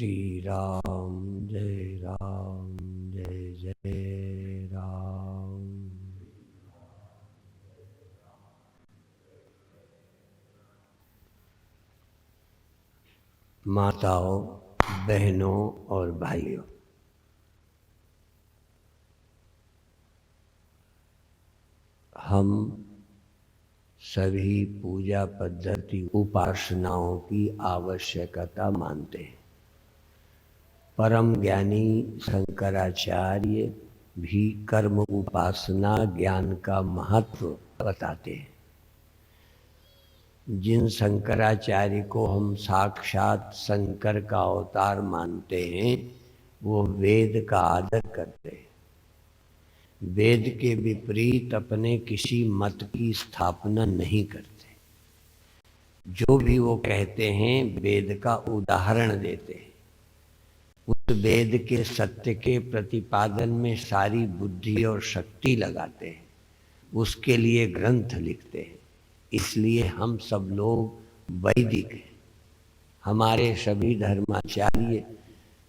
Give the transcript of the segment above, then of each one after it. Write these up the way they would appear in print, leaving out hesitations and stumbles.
श्री राम जय राम जय जय राम। माताओं, बहनों और भाइयों, हम सभी पूजा पद्धति उपासनाओं की आवश्यकता मानते हैं। परम ज्ञानी शंकराचार्य भी कर्म उपासना ज्ञान का महत्व बताते हैं। जिन शंकराचार्य को हम साक्षात शंकर का अवतार मानते हैं, वो वेद का आदर करते हैं। वेद के विपरीत अपने किसी मत की स्थापना नहीं करते। जो भी वो कहते हैं वेद का उदाहरण देते हैं। उस वेद के सत्य के प्रतिपादन में सारी बुद्धि और शक्ति लगाते हैं। उसके लिए ग्रंथ लिखते हैं। इसलिए हम सब लोग वैदिक हैं। हमारे सभी धर्माचार्य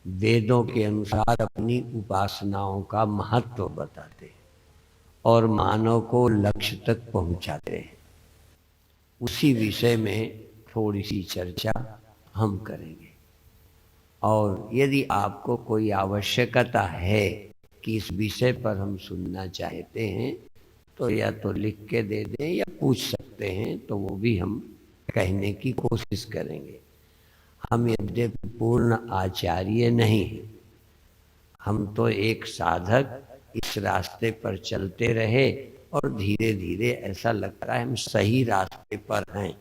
वेदों के अनुसार अपनी उपासनाओं का महत्व बताते हैं और मानव को लक्ष्य तक पहुंचाते हैं। उसी विषय में थोड़ी सी चर्चा हम करेंगे। और यदि आपको कोई आवश्यकता है कि इस विषय पर हम सुनना चाहते हैं, तो या तो लिख के दे दें या पूछ सकते हैं, तो वो भी हम कहने की कोशिश करेंगे। हम यद्यपि पूर्ण आचार्य नहीं हैं, हम तो एक साधक इस रास्ते पर चलते रहे और धीरे धीरे ऐसा लगता है हम सही रास्ते पर हैं।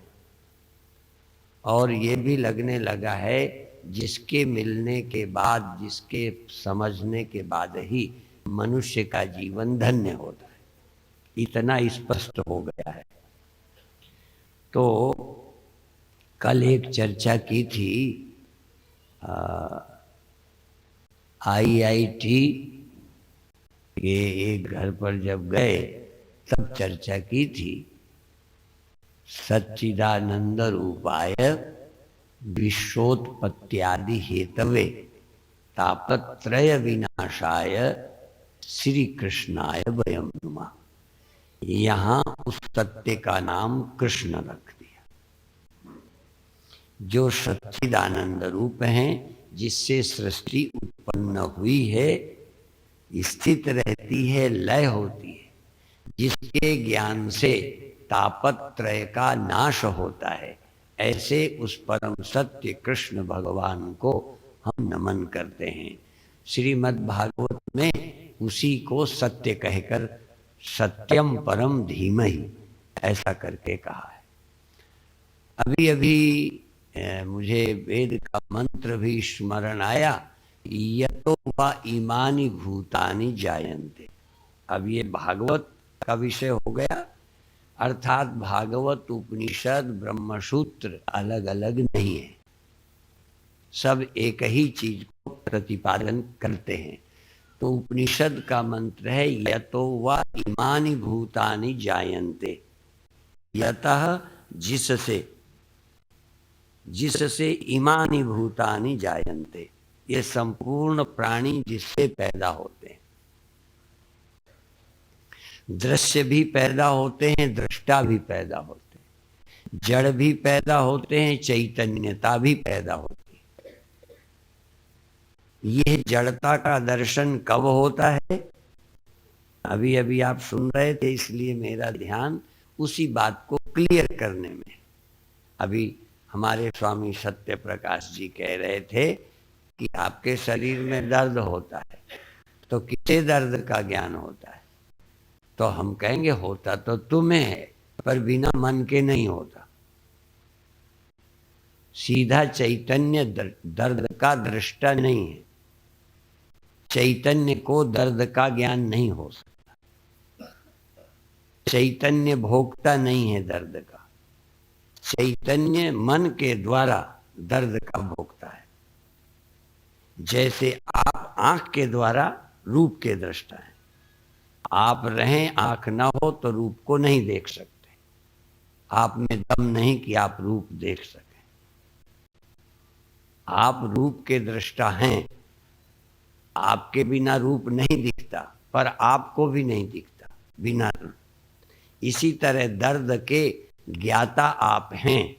और ये भी लगने लगा है जिसके मिलने के बाद, जिसके समझने के बाद ही मनुष्य का जीवन धन्य होता है। इतना स्पष्ट हो गया है। तो कल एक चर्चा की थी IIT के एक घर पर जब गए तब चर्चा की थी। सच्चिदानंद रूपाय विश्वोत्पत्त्यादि हेतवे तापत्रय विनाशाय श्री कृष्णाय वयं नुमः। यहाँ उस सत्य का नाम कृष्ण रख दिया, जो सच्चिदानंद रूप हैं, जिससे सृष्टि उत्पन्न हुई है, स्थित रहती है, लय होती है, जिसके ज्ञान से तापत्रय का नाश होता है। ऐसे उस परम सत्य कृष्ण भगवान को हम नमन करते हैं। श्रीमद् भागवत में उसी को सत्य कहकर सत्यम परम धीमहि ऐसा करके कहा है। अभी अभी मुझे वेद का मंत्र भी स्मरण आया, यतो वा इमानि भूतानि जायन्ते। अब ये भागवत का विषय हो गया, अर्थात भागवत उपनिषद ब्रह्मसूत्र अलग अलग नहीं है, सब एक ही चीज को प्रतिपादन करते हैं। तो उपनिषद का मंत्र है यतो वा इमानि भूतानि जायन्ते। यतः जिससे इमानि भूतानि जायन्ते, ये संपूर्ण प्राणी जिससे पैदा होते हैं। दृश्य भी पैदा होते हैं, दृष्टा भी पैदा होते हैं, जड़ भी पैदा होते हैं, चैतन्यता भी पैदा होती है। यह जड़ता का दर्शन कब होता है? अभी अभी आप सुन रहे थे, इसलिए मेरा ध्यान उसी बात को क्लियर करने में। अभी हमारे स्वामी सत्य प्रकाश जी कह रहे थे कि आपके शरीर में दर्द होता है, तो किसे दर्द का ज्ञान होता है? तो हम कहेंगे होता तो तुम्हें है, पर बिना मन के नहीं होता। सीधा चैतन्य दर्द का दृष्टा नहीं है। चैतन्य को दर्द का ज्ञान नहीं हो सकता। चैतन्य भोगता नहीं है दर्द का। चैतन्य मन के द्वारा दर्द का भोगता है। जैसे आप आंख के द्वारा रूप के दृष्टा है। आप रहें, आंख ना हो तो रूप को नहीं देख सकते। आप में दम नहीं कि आप रूप देख सकें। आप रूप के दृष्टा हैं, आपके बिना रूप नहीं दिखता, पर आपको भी नहीं दिखता बिना रूप। इसी तरह दर्द के ज्ञाता आप हैं,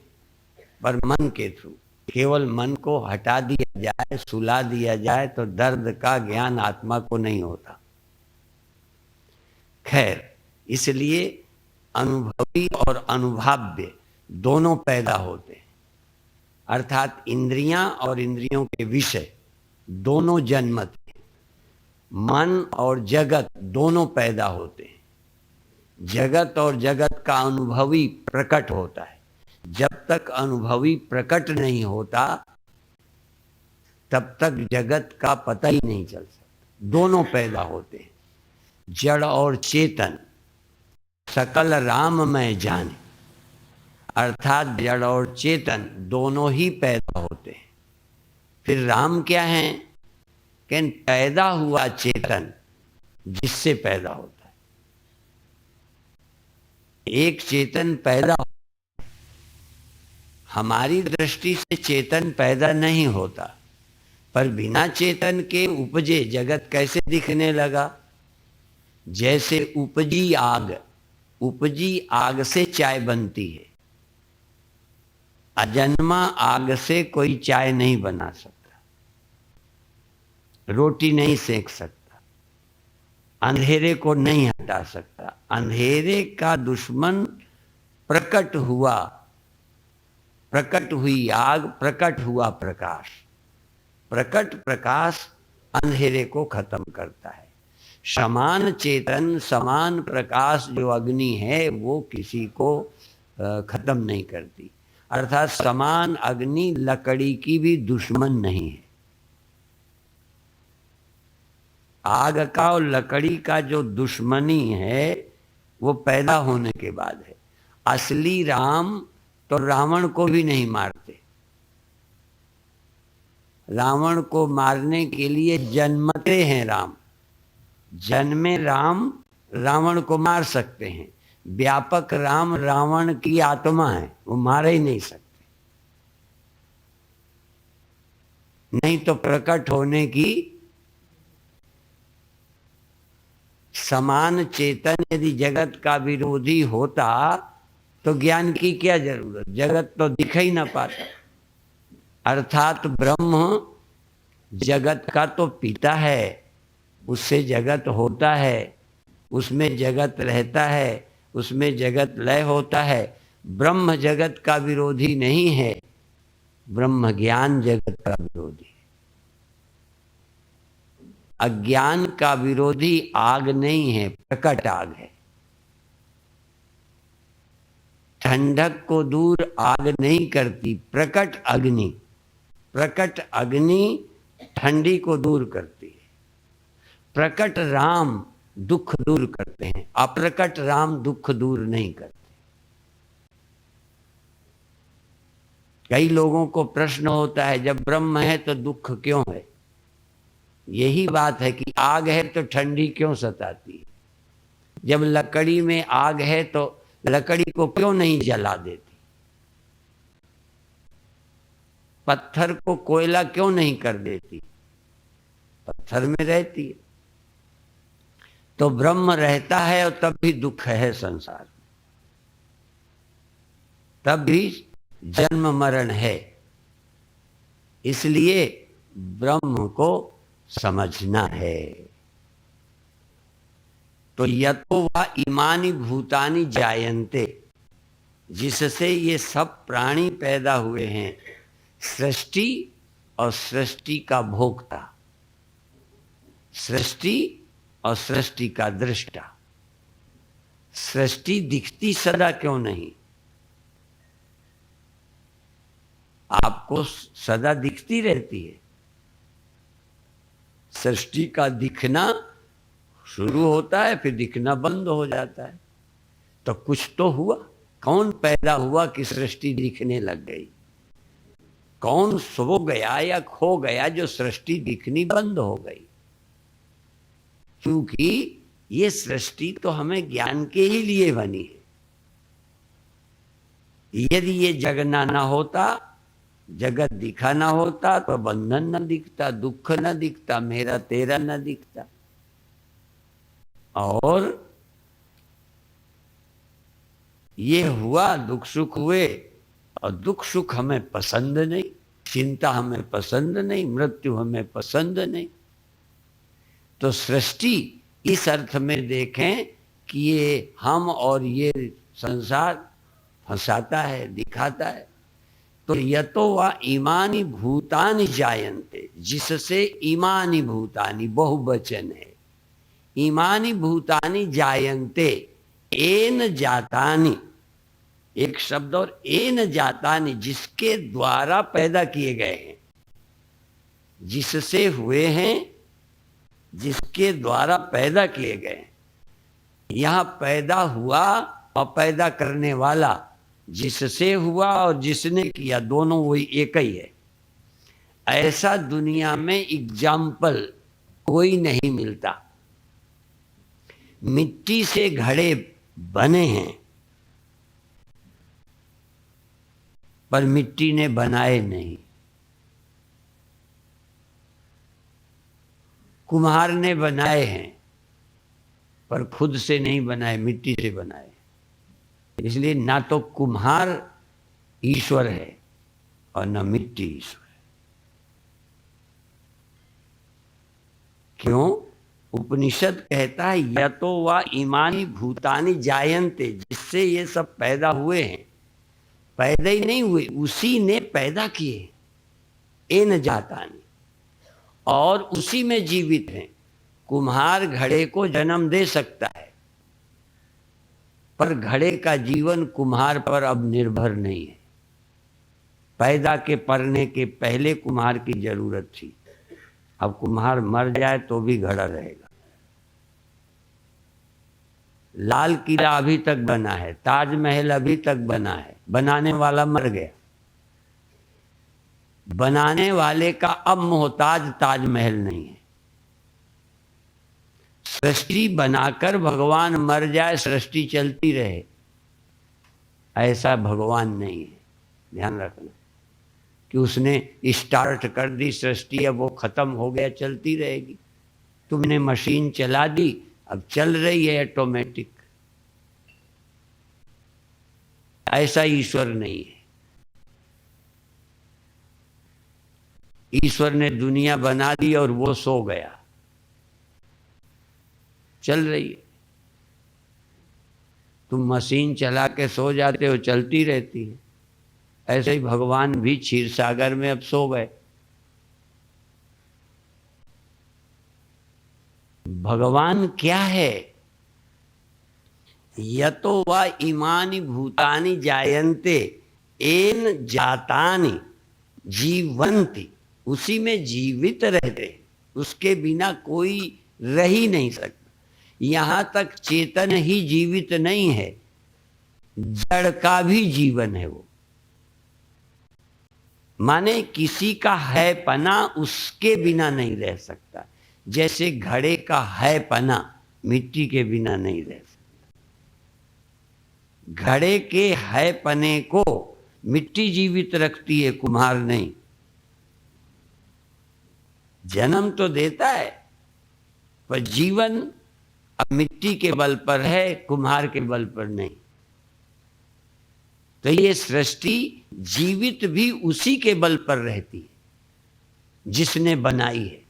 पर मन के थ्रू। केवल मन को हटा दिया जाए, सुला दिया जाए तो दर्द का ज्ञान आत्मा को नहीं होता। खैर, इसलिए अनुभवी और अनुभाव्य दोनों पैदा होते हैं, अर्थात इंद्रियां और इंद्रियों के विषय दोनों जन्मते हैं। मन और जगत दोनों पैदा होते हैं। जगत और जगत का अनुभवी प्रकट होता है। जब तक अनुभवी प्रकट नहीं होता तब तक जगत का पता ही नहीं चल सकता। दोनों पैदा होते हैं, जड़ और चेतन। सकल राम में जाने, अर्थात जड़ और चेतन दोनों ही पैदा होते हैं। फिर राम क्या है? कि पैदा हुआ चेतन जिससे पैदा होता है। एक चेतन पैदा, हमारी दृष्टि से चेतन पैदा नहीं होता, पर बिना चेतन के उपजे जगत कैसे दिखने लगा? जैसे उपजी आग से चाय बनती है। अजन्मा आग से कोई चाय नहीं बना सकता, रोटी नहीं सेक सकता, अंधेरे को नहीं हटा सकता। अंधेरे का दुश्मन प्रकट हुआ, प्रकट हुई आग, प्रकट हुआ प्रकाश। प्रकट प्रकाश अंधेरे को खत्म करता है। समान चेतन, समान प्रकाश जो अग्नि है वो किसी को खत्म नहीं करती। अर्थात समान अग्नि लकड़ी की भी दुश्मन नहीं है। आग का और लकड़ी का जो दुश्मनी है वो पैदा होने के बाद है। असली राम तो रावण को भी नहीं मारते। रावण को मारने के लिए जन्मते हैं राम। जन्मे राम रावण को मार सकते हैं। व्यापक राम रावण की आत्मा है, वो मार ही नहीं सकते। नहीं तो प्रकट होने की समान चेतन यदि जगत का विरोधी होता तो ज्ञान की क्या जरूरत? जगत तो दिख ही ना पाता। अर्थात ब्रह्म जगत का तो पिता है, उससे जगत होता है, उसमें जगत रहता है, उसमें जगत लय होता है। ब्रह्म जगत का विरोधी नहीं है, ब्रह्म ज्ञान जगत का विरोधी है। अज्ञान का विरोधी आग नहीं है, प्रकट आग है। ठंडक को दूर आग नहीं करती, प्रकट अग्नि। प्रकट अग्नि ठंडी को दूर करती है। प्रकट राम दुख दूर करते हैं, अप्रकट राम दुख दूर नहीं करते। कई लोगों को प्रश्न होता है, जब ब्रह्म है तो दुख क्यों है? यही बात है कि आग है तो ठंडी क्यों सताती है? जब लकड़ी में आग है तो लकड़ी को क्यों नहीं जला देती? पत्थर को कोयला क्यों नहीं कर देती? पत्थर में रहती है। तो ब्रह्म रहता है और तब भी दुख है संसार में, तब भी जन्म मरण है। इसलिए ब्रह्म को समझना है। तो यतो वा इमानि भूतानि जायन्ते, जिससे ये सब प्राणी पैदा हुए हैं। सृष्टि और सृष्टि का भोक्ता, सृष्टि और सृष्टि का दृष्टा। सृष्टि दिखती सदा क्यों नहीं? आपको सदा दिखती रहती है। सृष्टि का दिखना शुरू होता है, फिर दिखना बंद हो जाता है। तो कुछ तो हुआ। कौन पैदा हुआ कि सृष्टि दिखने लग गई? कौन सो गया या खो गया जो सृष्टि दिखनी बंद हो गई? क्योंकि ये सृष्टि तो हमें ज्ञान के ही लिए बनी है। यदि ये जगना ना होता जगत दिखा ना होता तो बंधन न दिखता, दुख न दिखता, मेरा तेरा न दिखता। और ये हुआ, दुख सुख हुए, और दुख सुख हमें पसंद नहीं, चिंता हमें पसंद नहीं, मृत्यु हमें पसंद नहीं। तो सृष्टि इस अर्थ में देखें कि ये हम और ये संसार फंसाता है, दिखाता है। तो यतो वा इमानी भूतानि जायन्ते, जिससे इमानी भूतानि बहुवचन है, इमानी भूतानि जायन्ते, एन जातानि एक शब्द, और एन जातानि जिसके द्वारा पैदा किए गए हैं, जिससे हुए हैं, जिसके द्वारा पैदा किए गए। यहां पैदा हुआ और पैदा करने वाला, जिससे हुआ और जिसने किया, दोनों वही एक ही है। ऐसा दुनिया में एग्जाम्पल कोई नहीं मिलता। मिट्टी से घड़े बने हैं पर मिट्टी ने बनाए नहीं। कुम्हार ने बनाए हैं पर खुद से नहीं बनाए, मिट्टी से बनाए। इसलिए ना तो कुम्हार ईश्वर है और न मिट्टी ईश्वर है। क्यों? उपनिषद कहता है यतो वा इमानी भूतानि जायन्ते, जिससे ये सब पैदा हुए हैं। पैदा ही नहीं हुए, उसी ने पैदा किए, एन जातानि, और उसी में जीवित हैं। कुम्हार घड़े को जन्म दे सकता है पर घड़े का जीवन कुम्हार पर अब निर्भर नहीं है। पैदा के पड़ने के पहले कुम्हार की जरूरत थी, अब कुम्हार मर जाए तो भी घड़ा रहेगा। लाल किला अभी तक बना है, ताजमहल अभी तक बना है, बनाने वाला मर गया। बनाने वाले का अब मोहताज ताजमहल नहीं है। सृष्टि बनाकर भगवान मर जाए, सृष्टि चलती रहे, ऐसा भगवान नहीं है। ध्यान रखना कि उसने स्टार्ट कर दी सृष्टि, अब वो खत्म हो गया, चलती रहेगी। तुमने मशीन चला दी, अब चल रही है ऑटोमेटिक। ऐसा ईश्वर नहीं है। ईश्वर ने दुनिया बना दी और वो सो गया, चल रही है। तुम मशीन चला के सो जाते हो, चलती रहती है। ऐसे ही भगवान भी क्षीर सागर में अब सो गए। भगवान क्या है? यतो वा इमानि भूतानि जायन्ते एन जातानि जीवन्ति, उसी में जीवित रहते, उसके बिना कोई रह ही नहीं सकता। यहां तक चेतन ही जीवित नहीं है, जड़ का भी जीवन है वो। माने किसी का है पना उसके बिना नहीं रह सकता, जैसे घड़े का है पना मिट्टी के बिना नहीं रह सकता। घड़े के है पने को मिट्टी जीवित रखती है, कुम्हार नहीं। जन्म तो देता है पर जीवन अब मिट्टी के बल पर है, कुम्हार के बल पर नहीं। तो ये सृष्टि जीवित भी उसी के बल पर रहती है जिसने बनाई है।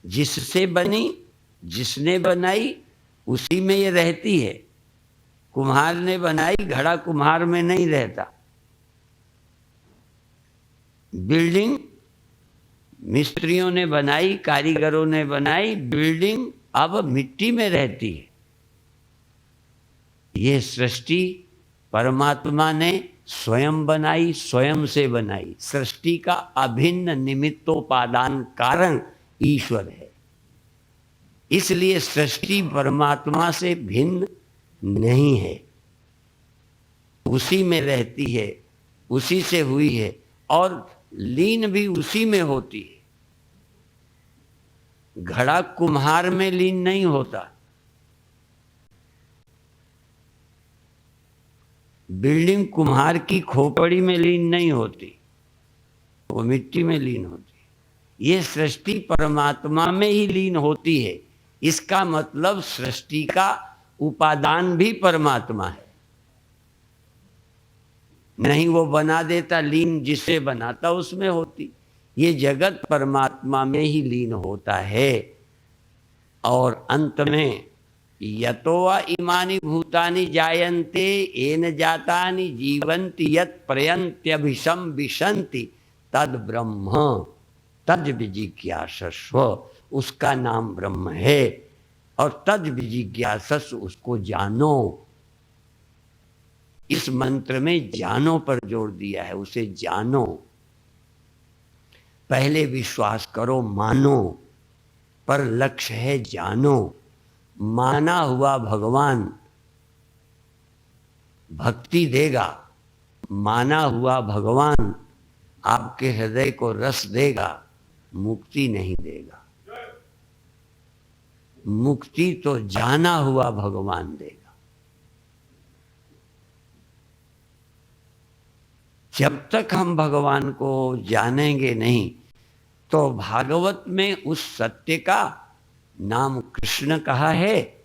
जिससे बनी, जिसने बनाई, उसी में ये रहती है। कुम्हार ने बनाई, घड़ा कुम्हार में नहीं रहता। बिल्डिंग मिस्त्रियों ने बनाई, कारीगरों ने बनाई, बिल्डिंग अब मिट्टी में रहती है। ये सृष्टि परमात्मा ने स्वयं बनाई, स्वयं से बनाई। सृष्टि का अभिन्न निमित्तोपादान कारण ईश्वर है। इसलिए सृष्टि परमात्मा से भिन्न नहीं है, उसी में रहती है, उसी से हुई है और लीन भी उसी में होती है। घड़ा कुम्हार में लीन नहीं होता। बिल्डिंग कुम्हार की खोपड़ी में लीन नहीं होती, वो मिट्टी में लीन होती है। ये सृष्टि परमात्मा में ही लीन होती है। इसका मतलब सृष्टि का उपादान भी परमात्मा है। नहीं वो बना देता, लीन जिसे बनाता उसमें होती। ये जगत परमात्मा में ही लीन होता है। और अंत में यतो वा इमानि भूतानि जायन्ते येन जातानि जीवन्ति यत् प्रयन्त्यभिशं विशन्ति तद ब्रह्म तद विजिज्ञासस्व। उसका नाम ब्रह्म है और तद विजिज्ञासस्व, उसको जानो। इस मंत्र में जानो पर जोर दिया है, उसे जानो। पहले विश्वास करो, मानो, पर लक्ष्य है जानो। माना हुआ भगवान भक्ति देगा, माना हुआ भगवान आपके हृदय को रस देगा, मुक्ति नहीं देगा। मुक्ति तो जाना हुआ भगवान देगा। जब तक हम भगवान को जानेंगे नहीं, तो भागवत में उस सत्य का नाम कृष्ण कहा है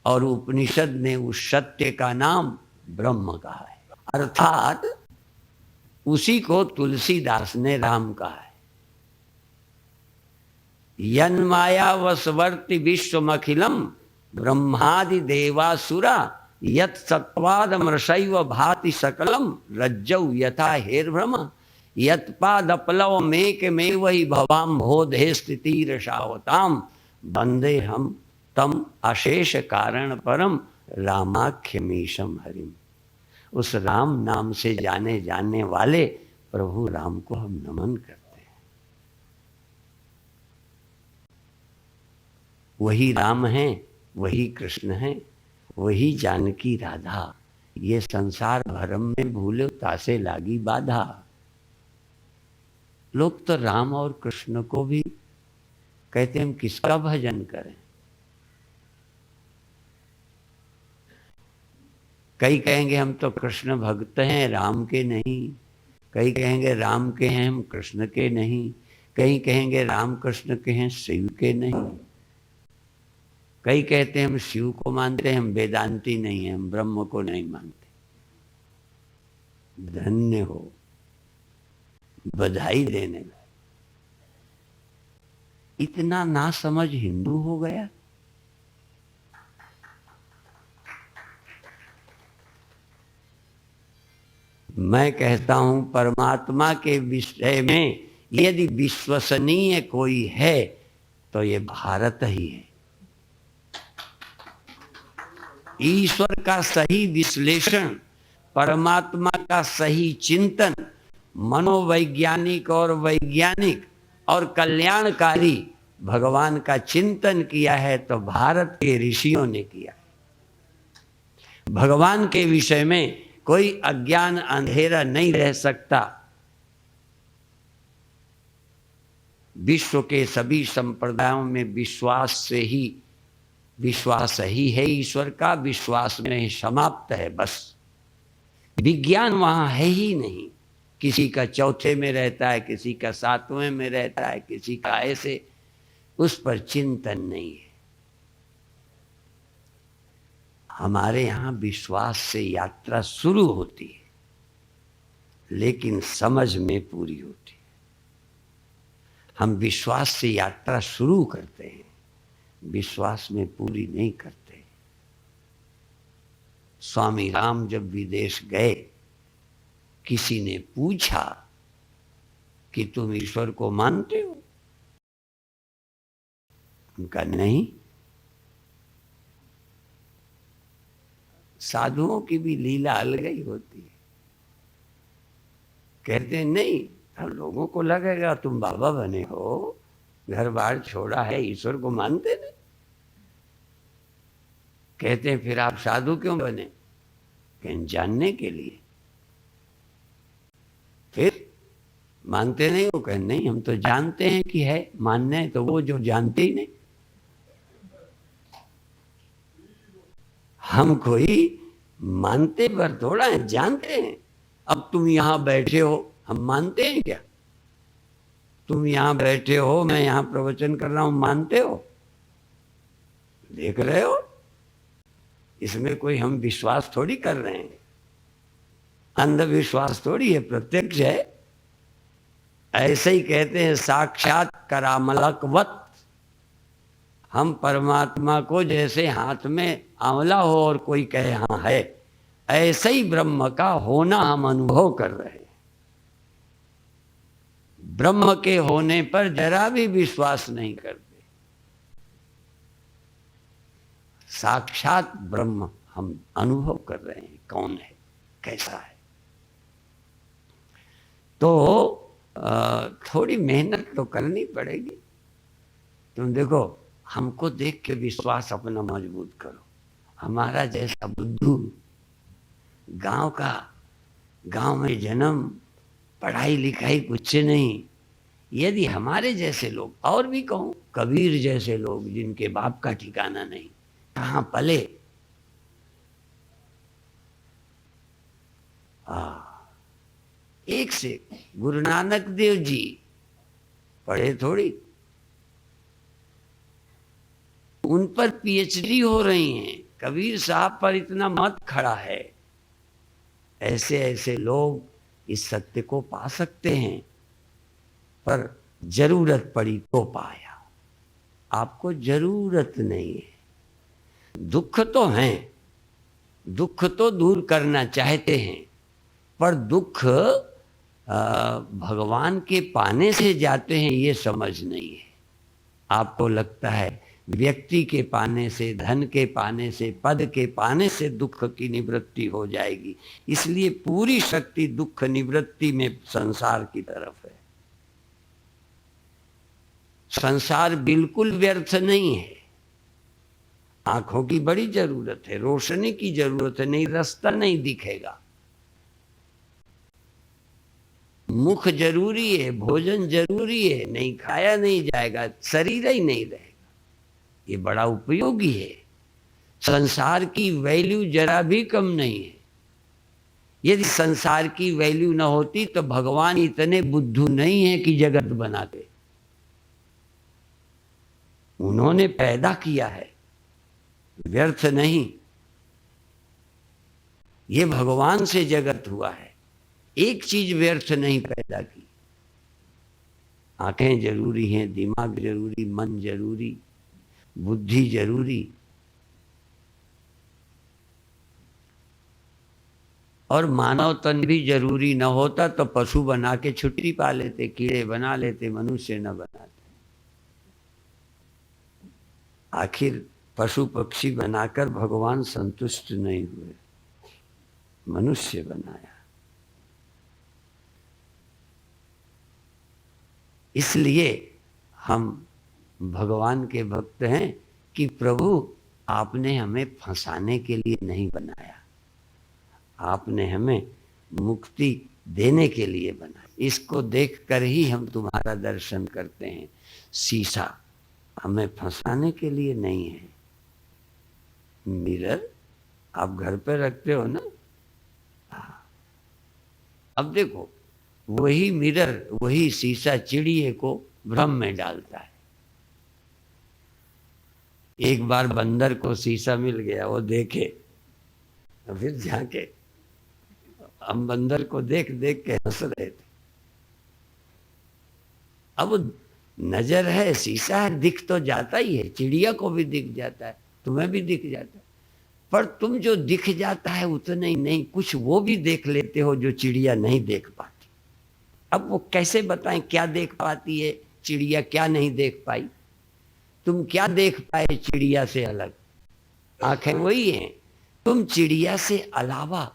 और उपनिषद ने उस सत्य का नाम ब्रह्म कहा है। अर्थात उसी को तुलसीदास ने राम कहा है। यन्माया वसवर्ति विश्वमखिलम ब्रह्मादि देवासुरा यत् सत्वादमृषैव भाति सकलम रज्जौ यथा हेर्भ्रम यत्पादपलव मेकमेव हि भवाम्भोधे स्थितिरसावताम वंदे हम तम अशेष कारण परम रामाख्यमीशम हरिम। उस राम नाम से जाने जाने वाले प्रभु राम को हम नमन करते हैं। वही राम हैं, वही कृष्ण हैं, वही जानकी राधा। ये संसार भरम में भूले तासे लागी बाधा। लोग तो राम और कृष्ण को भी कहते हैं हम किसका भजन करें। कई कहेंगे हम तो कृष्ण भक्त हैं, राम के नहीं। कई कहेंगे राम के हैं, हम कृष्ण के नहीं। कई कहेंगे राम कृष्ण के हैं, शिव के नहीं। कई कहते हैं हम शिव को मानते हैं, हम वेदांती नहीं हैं, हम ब्रह्म को नहीं मानते। धन्य हो, बधाई देने लगे। इतना ना समझ हिंदू हो गया। मैं कहता हूं परमात्मा के विषय में यदि विश्वसनीय कोई है तो ये भारत ही है। ईश्वर का सही विश्लेषण, परमात्मा का सही चिंतन, मनोवैज्ञानिक और वैज्ञानिक और कल्याणकारी भगवान का चिंतन किया है तो भारत के ऋषियों ने किया। भगवान के विषय में कोई अज्ञान अंधेरा नहीं रह सकता। विश्व के सभी संप्रदायों में विश्वास ही है ईश्वर का, विश्वास में समाप्त है बस। विज्ञान वहां है ही नहीं। किसी का चौथे में रहता है, किसी का सातवें में रहता है, किसी का ऐसे, उस पर चिंतन नहीं है। हमारे यहां विश्वास से यात्रा शुरू होती है, लेकिन समझ में पूरी होती है। हम विश्वास से यात्रा शुरू करते हैं, विश्वास में पूरी नहीं करते। स्वामी राम जब विदेश गए, किसी ने पूछा कि तुम ईश्वर को मानते हो? उनका नहीं। साधुओं की भी लीला अलग ही होती है। कहते हैं नहीं, हम लोगों को लगेगा तुम बाबा बने हो, घर बार छोड़ा है, ईश्वर को मानते नहीं। कहते हैं फिर आप साधु क्यों बने? कहें जानने के लिए। फिर मानते नहीं हो? कहें नहीं, हम तो जानते हैं कि है, मानने तो वो जो जानते ही नहीं। हम कोई मानते पर थोड़ा है, जानते हैं। अब तुम यहां बैठे हो, हम मानते हैं क्या? तुम यहां बैठे हो, मैं यहां प्रवचन कर रहा हूं, मानते हो? देख रहे हो, इसमें कोई हम विश्वास थोड़ी कर रहे हैं, अंधविश्वास थोड़ी है, प्रत्यक्ष है। ऐसे ही कहते हैं साक्षात करामलकवत। हम परमात्मा को जैसे हाथ में आंवला हो और कोई कहे हाँ है, ऐसे ही ब्रह्म का होना हम अनुभव कर रहे हैं। ब्रह्म के होने पर जरा भी विश्वास नहीं करते। साक्षात ब्रह्म हम अनुभव कर रहे हैं, कौन है, कैसा है। तो थोड़ी मेहनत तो करनी पड़ेगी। तुम देखो, हमको देख के विश्वास अपना मजबूत करो। हमारा जैसा बुद्धू, गांव में जन्म, पढ़ाई लिखाई कुछ नहीं, यदि हमारे जैसे लोग, और भी कहूं कबीर जैसे लोग, जिनके बाप का ठिकाना नहीं, कहां पले, एक से गुरु नानक देव जी पढ़े थोड़ी, उन पर पीएचडी हो रही हैं। कबीर साहब पर इतना मत खड़ा है। ऐसे ऐसे लोग इस सत्य को पा सकते हैं, पर जरूरत पड़ी तो पाया। आपको जरूरत नहीं है। दुख तो हैं, दुख तो दूर करना चाहते हैं, पर दुख भगवान के पाने से जाते हैं, ये समझ नहीं है। आपको लगता है व्यक्ति के पाने से, धन के पाने से, पद के पाने से दुख की निवृत्ति हो जाएगी। इसलिए पूरी शक्ति दुख निवृत्ति में संसार की तरफ है। संसार बिल्कुल व्यर्थ नहीं है। आंखों की बड़ी जरूरत है, रोशनी की जरूरत है, नहीं रास्ता नहीं दिखेगा। मुख जरूरी है, भोजन जरूरी है, नहीं खाया नहीं जाएगा, शरीर ही नहीं रहेगा। ये बड़ा उपयोगी है। संसार की वैल्यू जरा भी कम नहीं है। यदि संसार की वैल्यू न होती तो भगवान इतने बुद्धू नहीं है कि जगत बनाते। उन्होंने पैदा किया है, व्यर्थ नहीं। ये भगवान से जगत हुआ है, एक चीज व्यर्थ नहीं पैदा की। आंखें जरूरी हैं, दिमाग जरूरी, मन जरूरी, बुद्धि जरूरी, और मानव तन भी जरूरी न होता तो पशु बना के छुट्टी पा लेते, कीड़े बना लेते, मनुष्य न बनाते। आखिर पशु पक्षी बनाकर भगवान संतुष्ट नहीं हुए, मनुष्य बनाया। इसलिए हम भगवान के भक्त हैं कि प्रभु आपने हमें फंसाने के लिए नहीं बनाया, आपने हमें मुक्ति देने के लिए बनाया। इसको देखकर ही हम तुम्हारा दर्शन करते हैं। शीशा हमें फंसाने के लिए नहीं है। मिरर आप घर पे रखते हो ना, अब देखो वही मिरर, वही शीशा चिड़िए को भ्रम में डालता है। एक बार बंदर को शीशा मिल गया, वो देखे, फिर झांके। हम बंदर को देख देख के हंस रहे थे। अब नजर है, शीशा है, दिख तो जाता ही है, चिड़िया को भी दिख जाता है, तुम्हें भी दिख जाता है, पर तुम जो दिख जाता है उतना ही नहीं, कुछ वो भी देख लेते हो जो चिड़िया नहीं देख पाती। अब वो कैसे बताएं क्या देख पाती है चिड़िया, क्या नहीं देख पाई? तुम क्या देख पाए चिड़िया से अलग? आंखें वही हैं। तुम चिड़िया से अलावा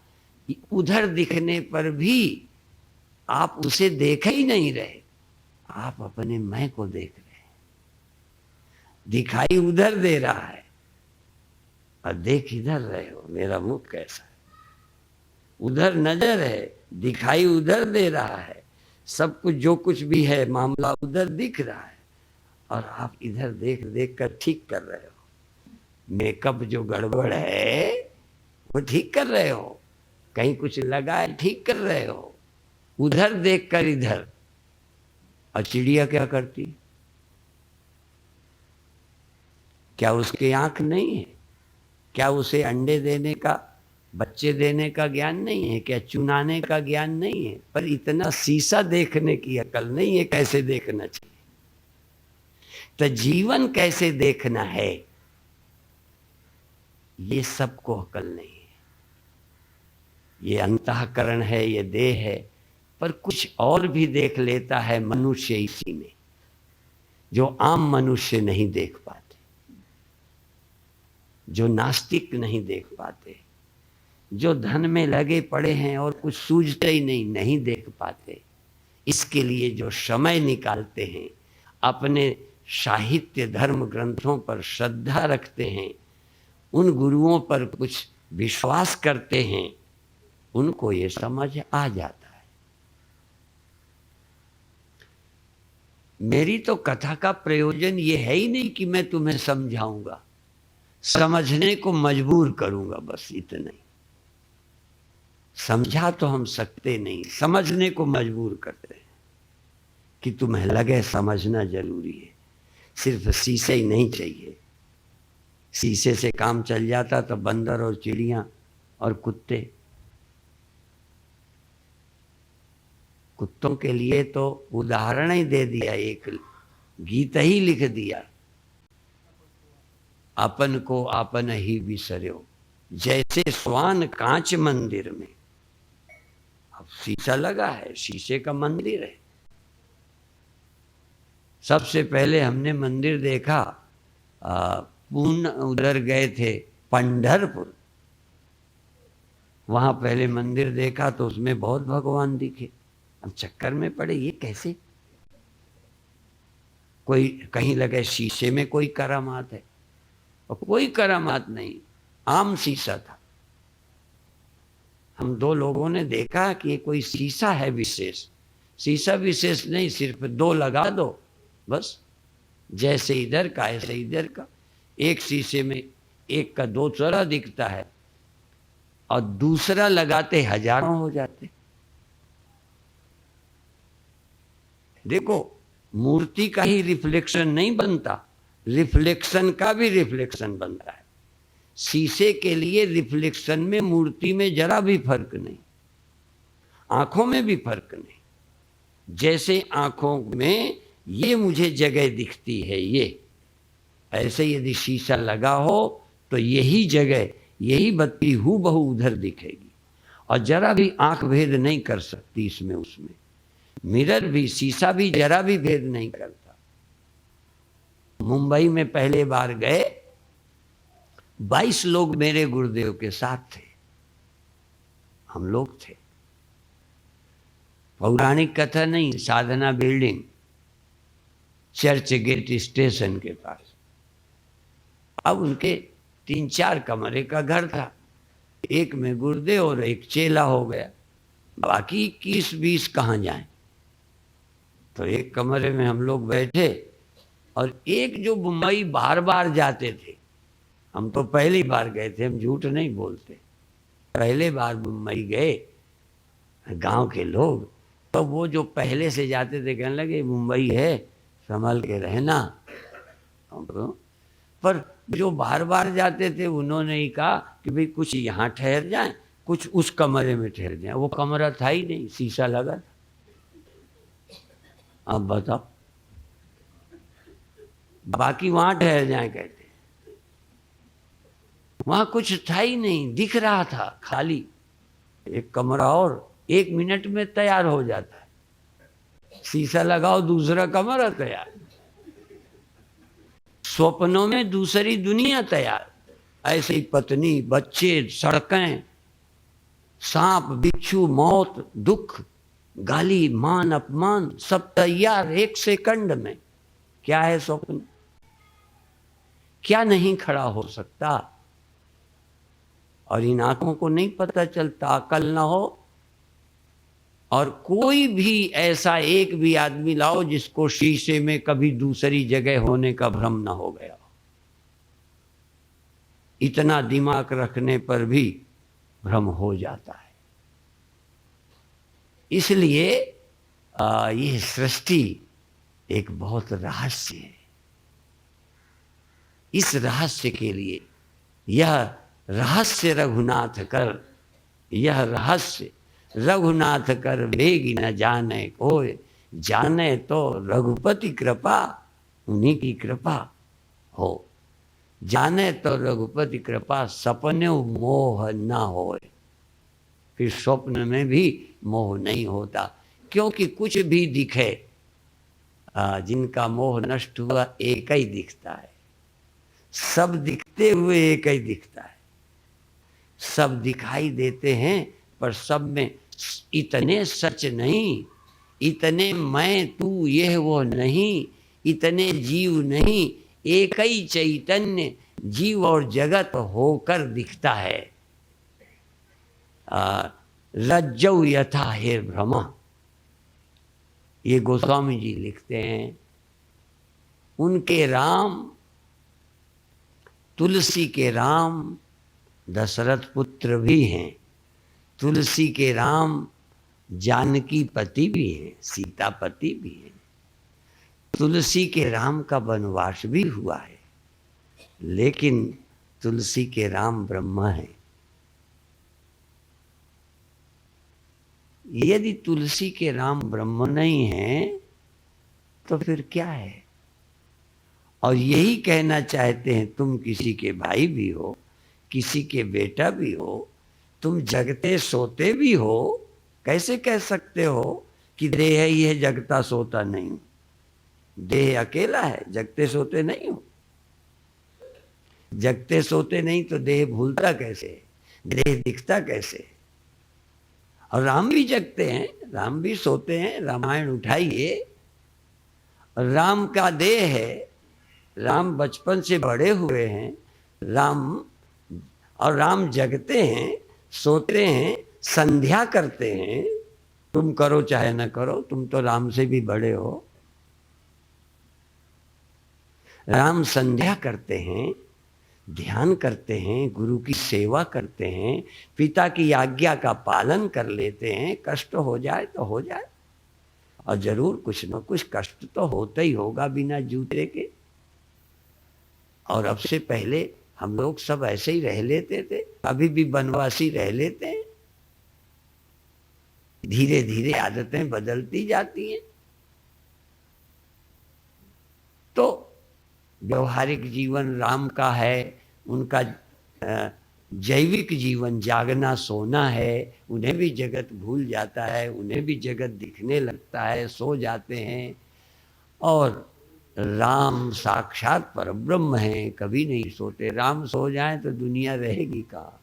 उधर दिखने पर भी आप उसे देख ही नहीं रहे, आप अपने मैं को देख रहे हैं। दिखाई उधर दे रहा है और देख इधर रहे हो, मेरा मुख कैसा है। उधर नजर है, दिखाई उधर दे रहा है, सब कुछ जो कुछ भी है मामला उधर दिख रहा है, और आप इधर देख देख कर ठीक कर रहे हो। मेकअप जो गड़बड़ है वो ठीक कर रहे हो, कहीं कुछ लगा है ठीक कर रहे हो, उधर देख कर इधर। और चिड़िया क्या करती? क्या उसकी आंख नहीं है? क्या उसे अंडे देने का, बच्चे देने का ज्ञान नहीं है? क्या चुनाने का ज्ञान नहीं है? पर इतना शीशा देखने की अकल नहीं है कैसे देखना चाहिए। तो जीवन कैसे देखना है ये सबको अकल नहीं है। ये अंतःकरण है, ये देह है, पर कुछ और भी देख लेता है मनुष्य इसी में, जो आम मनुष्य नहीं देख पाते, जो नास्तिक नहीं देख पाते, जो धन में लगे पड़े हैं और कुछ सूझते ही नहीं देख पाते। इसके लिए जो समय निकालते हैं, अपने साहित्य धर्म ग्रंथों पर श्रद्धा रखते हैं, उन गुरुओं पर कुछ विश्वास करते हैं, उनको ये समझ आ जाता है। मेरी तो कथा का प्रयोजन ये है ही नहीं कि मैं तुम्हें समझाऊंगा, समझने को मजबूर करूंगा, बस इतना ही। समझा तो हम सकते नहीं, समझने को मजबूर करते हैं कि तुम्हें लगे समझना जरूरी है। सिर्फ शीशे ही नहीं चाहिए, शीशे से काम चल जाता तो बंदर और चिड़ियां और कुत्ते, कुत्तों के लिए तो उदाहरण ही दे दिया, एक गीत ही लिख दिया, अपन को आपन ही बिसर्यो, जैसे स्वान कांच मंदिर में। अब शीशा लगा है, शीशे का मंदिर है। सबसे पहले हमने मंदिर देखा पूर्ण, उधर गए थे पंढरपुर, वहां पहले मंदिर देखा तो उसमें बहुत भगवान दिखे। हम चक्कर में पड़े, ये कैसे? कोई कहीं लगे शीशे में कोई करामात है, और कोई करामात नहीं, आम शीशा था। हम दो लोगों ने देखा कि कोई शीशा है विशेष, शीशा विशेष नहीं, सिर्फ दो लगा दो बस, जैसे इधर का ऐसे इधर का। एक शीशे में एक का दो तरह दिखता है, और दूसरा लगाते हजारों हो जाते। देखो, मूर्ति का ही रिफ्लेक्शन नहीं बनता, रिफ्लेक्शन का भी रिफ्लेक्शन बनता है। शीशे के लिए रिफ्लेक्शन में, मूर्ति में जरा भी फर्क नहीं, आंखों में भी फर्क नहीं। जैसे आंखों में ये मुझे जगह दिखती है, ये ऐसे यदि शीशा लगा हो तो यही जगह, यही बत्ती हूबहू उधर दिखेगी, और जरा भी आंख भेद नहीं कर सकती इसमें उसमें। मिरर भी, शीशा भी जरा भी भेद नहीं करता। मुंबई में पहले बार गए, 22 लोग मेरे गुरुदेव के साथ थे, हम लोग थे। पौराणिक कथा नहीं, साधना बिल्डिंग, चर्च गेट स्टेशन के पास। अब उनके 3-4 कमरे का घर था, एक में गुरुदेव और एक चेला हो गया, बाकी 21-20 कहाँ जाएं। तो एक कमरे में हम लोग बैठे, और एक जो मुंबई बार बार जाते थे, हम तो पहली बार गए थे, हम झूठ नहीं बोलते, पहले बार मुंबई गए गांव के लोग, तो वो जो पहले से जाते थे कहने लगे मुंबई है, संभल के रहना। पर जो बार बार जाते थे उन्होंने ही कहा कि भाई कुछ यहाँ ठहर जाएं, कुछ उस कमरे में ठहर जाएं। वो कमरा था ही नहीं, शीशा लगा था। अब बताओ, बाकी वहां ठहर जाएं कहते, वहां कुछ था ही नहीं, दिख रहा था खाली एक कमरा, और 1 मिनट में तैयार हो जाता है। शीशा लगाओ, दूसरा कमरा तैयार, स्वप्नों में दूसरी दुनिया तैयार। ऐसे ही पत्नी, बच्चे, सड़कें, सांप, बिच्छू, मौत, दुख, गाली, मान, अपमान, सब तैयार 1 सेकंड में। क्या है स्वप्न? क्या नहीं खड़ा हो सकता? और इन आंखों को नहीं पता चलता, अकल ना हो। और कोई भी ऐसा एक भी आदमी लाओ जिसको शीशे में कभी दूसरी जगह होने का भ्रम ना हो गया। इतना दिमाग रखने पर भी भ्रम हो जाता है। इसलिए यह सृष्टि एक बहुत रहस्य है। इस रहस्य के लिए यह रहस्य रघुनाथ कर, यह रहस्य रघुनाथ कर वेगी न जाने कोई, जाने तो रघुपति कृपा, उन्हीं की कृपा हो। जाने तो रघुपति कृपा, सपने मोह न होए। फिर स्वप्न में भी मोह नहीं होता, क्योंकि कुछ भी दिखे, जिनका मोह नष्ट हुआ एक ही दिखता है। सब दिखते हुए एक ही दिखता है। सब दिखाई देते हैं पर सब में इतने सच नहीं, इतने मैं तू यह वो नहीं, इतने जीव नहीं, एक ही चैतन्य जीव और जगत होकर दिखता है। रज्जौ यथा हे भ्रमा, ये गोस्वामी जी लिखते हैं। उनके राम, तुलसी के राम दशरथ पुत्र भी हैं, तुलसी के राम जानकी पति भी हैं, सीता पति भी हैं। तुलसी के राम का वनवास भी हुआ है, लेकिन तुलसी के राम ब्रह्मा है। यदि तुलसी के राम ब्रह्म नहीं है तो फिर क्या है? और यही कहना चाहते हैं, तुम किसी के भाई भी हो, किसी के बेटा भी हो, तुम जगते सोते भी हो। कैसे कह सकते हो कि देह ही है, जगता सोता नहीं? देह अकेला है, जगते सोते नहीं हो। जगते सोते नहीं तो देह भूलता कैसे, देह दिखता कैसे? और राम भी जगते हैं, राम भी सोते हैं। रामायण उठाइए, राम का देह है, राम बचपन से बड़े हुए हैं, राम और राम जगते हैं, सोते हैं, संध्या करते हैं। तुम करो चाहे न करो, तुम तो राम से भी बड़े हो। राम संध्या करते हैं, ध्यान करते हैं, गुरु की सेवा करते हैं, पिता की आज्ञा का पालन कर लेते हैं। कष्ट हो जाए तो हो जाए, और जरूर कुछ न कुछ कष्ट तो होता ही होगा बिना जूते के। और अब से पहले हम लोग सब ऐसे ही रह लेते थे, अभी भी वनवासी रह लेते हैं। धीरे धीरे आदतें बदलती जाती हैं। तो व्यवहारिक जीवन राम का है, उनका जैविक जीवन जागना सोना है। उन्हें भी जगत भूल जाता है, उन्हें भी जगत दिखने लगता है, सो जाते हैं। और राम साक्षात परब्रह्म हैं, कभी नहीं सोते। राम सो जाएं तो दुनिया रहेगी कहाँ?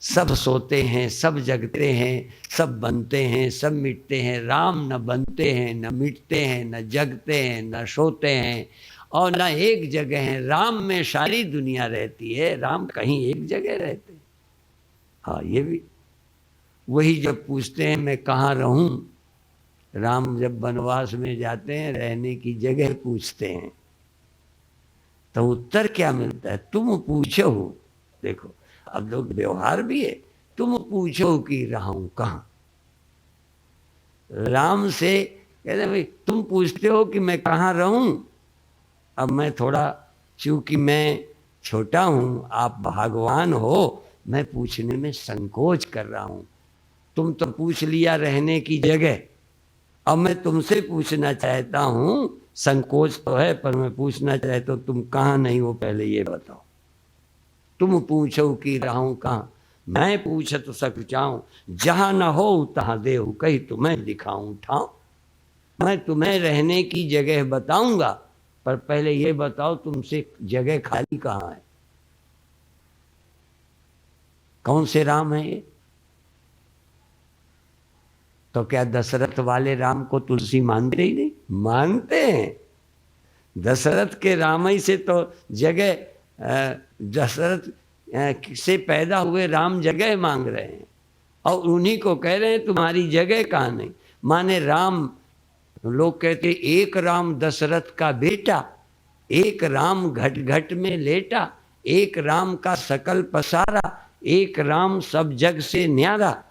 सब सोते हैं, सब जगते हैं, सब बनते हैं, सब मिटते हैं। राम न बनते हैं, न मिटते हैं, न जगते हैं, न सोते हैं, और न एक जगह हैं। राम में सारी दुनिया रहती है, राम कहीं एक जगह रहते हैं। हाँ, ये भी वही जब पूछते हैं मैं कहाँ रहूं, राम जब वनवास में जाते हैं, रहने की जगह पूछते हैं, तो उत्तर क्या मिलता है? तुम पूछो। देखो, अब लोग व्यवहार भी है, तुम पूछो कि रहूं कहाँ। राम से कहते भाई तुम पूछते हो कि मैं कहाँ रहूं। अब मैं थोड़ा, चूंकि मैं छोटा हूं, आप भगवान हो, मैं पूछने में संकोच कर रहा हूं। तुम तो पूछ लिया रहने की जगह, अब मैं तुमसे पूछना चाहता हूं। संकोच तो है, पर मैं पूछना चाहता हूं, तुम कहाँ नहीं हो पहले ये बताओ। तुम पूछो कि रहूं कहाँ, मैं पूछत सक जाऊं, जहां न हो तहां देहु, कहीं तुम्हें दिखाऊं ठाऊं। मैं तुम्हें रहने की जगह बताऊंगा, पर पहले ये बताओ तुमसे जगह खाली कहाँ है? कौन से राम है ये? तो क्या दशरथ वाले राम को तुलसी मानते ही नहीं? मानते हैं। दशरथ के राम ही से तो जगह, दशरथ से पैदा हुए राम जगह मांग रहे हैं, और उन्हीं को कह रहे हैं तुम्हारी जगह कहाँ नहीं। माने राम, लोग कहते एक राम दशरथ का बेटा, एक राम घट घट में लेटा, एक राम का सकल पसारा, एक राम सब जग से न्यारा।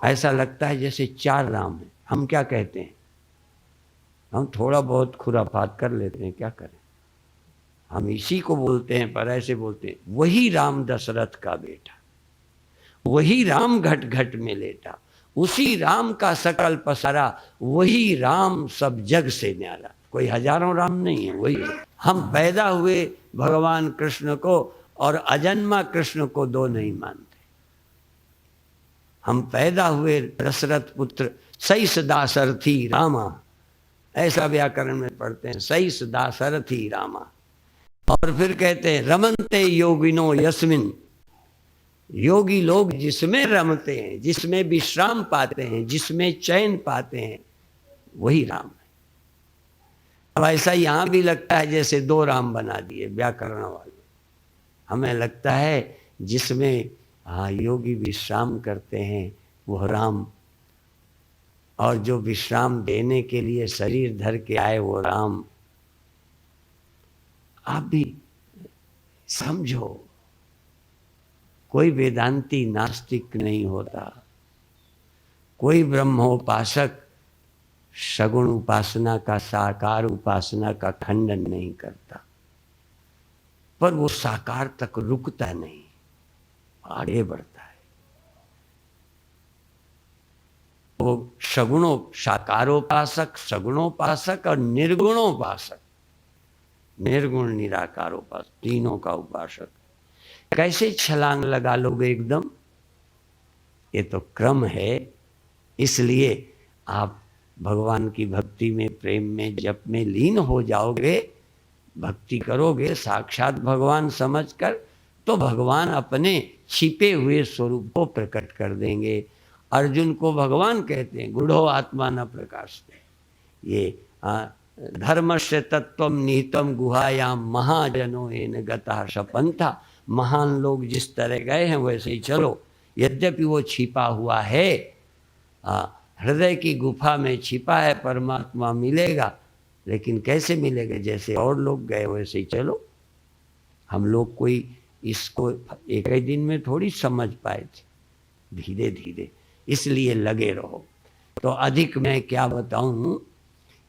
ऐसा लगता है जैसे 4 राम हैं। हम क्या कहते हैं, हम थोड़ा बहुत खुराफात कर लेते हैं, क्या करें, हम इसी को बोलते हैं, पर ऐसे बोलते हैं। वही राम दशरथ का बेटा, वही राम घट घट में लेटा, उसी राम का सकल पसारा, वही राम सब जग से न्यारा। कोई हजारों राम नहीं है, वही है। हम पैदा हुए भगवान कृष्ण को और अजन्मा कृष्ण को दो नहीं मानते। हम पैदा हुए दशरथ पुत्र सईस दासरथी रामा, ऐसा व्याकरण में पढ़ते हैं, सईस दासरथी रामा। और फिर कहते हैं रमनते योगिनो यस्मिन, योगी लोग जिसमें रमते हैं, जिसमें विश्राम पाते हैं, जिसमें चैन पाते हैं, वही राम है। अब ऐसा यहां भी लगता है जैसे 2 राम बना दिए व्याकरण वाले। हमें लगता है जिसमें योगी विश्राम करते हैं वो राम, और जो विश्राम देने के लिए शरीर धर के आए वो राम। आप भी समझो, कोई वेदांती नास्तिक नहीं होता, कोई ब्रह्मोपासक सगुण उपासना का, साकार उपासना का खंडन नहीं करता, पर वो साकार तक रुकता नहीं, आगे बढ़ता है। वो साकारोपासक, सगुणोपासक और निर्गुणोपासक, निर्गुण निराकारोपासक, तीनों का उपासक। कैसे छलांग लगा लोगे एकदम, ये तो क्रम है। इसलिए आप भगवान की भक्ति में, प्रेम में, जप में लीन हो जाओगे, भक्ति करोगे साक्षात भगवान समझकर, तो भगवान अपने छिपे हुए स्वरूप को प्रकट कर देंगे। अर्जुन को भगवान कहते हैं गूढ़ो आत्मा न प्रकाशते। ये धर्मस्य तत्वम निहितम गुहायाम महाजनो येन गतः सपंथा। महान लोग जिस तरह गए हैं वैसे ही चलो। यद्यपि वो छिपा हुआ है, हृदय की गुफा में छिपा है, परमात्मा मिलेगा, लेकिन कैसे मिलेगा, जैसे और लोग गए वैसे ही चलो। हम लोग कोई इसको एक ही दिन में थोड़ी समझ पाए थे, धीरे धीरे, इसलिए लगे रहो। तो अधिक मैं क्या बताऊं,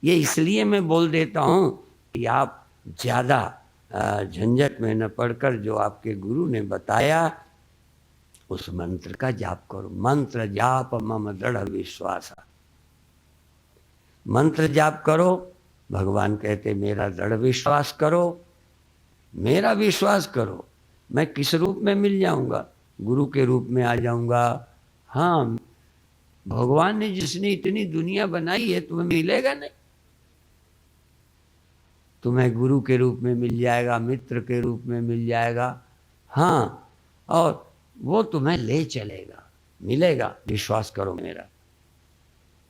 ये इसलिए मैं बोल देता हूं कि आप ज़्यादा झंझट में न पड़कर जो आपके गुरु ने बताया उस मंत्र का जाप करो। मंत्र जाप मम दृढ़ विश्वास। मंत्र जाप करो, भगवान कहते मेरा दृढ़ विश्वास करो, मेरा विश्वास करो। मैं किस रूप में मिल जाऊंगा, गुरु के रूप में आ जाऊंगा। हाँ, भगवान ने जिसने इतनी दुनिया बनाई है, तुम्हें मिलेगा नहीं? तुम्हें गुरु के रूप में मिल जाएगा, मित्र के रूप में मिल जाएगा। हाँ, और वो तुम्हें ले चलेगा, मिलेगा, विश्वास करो मेरा।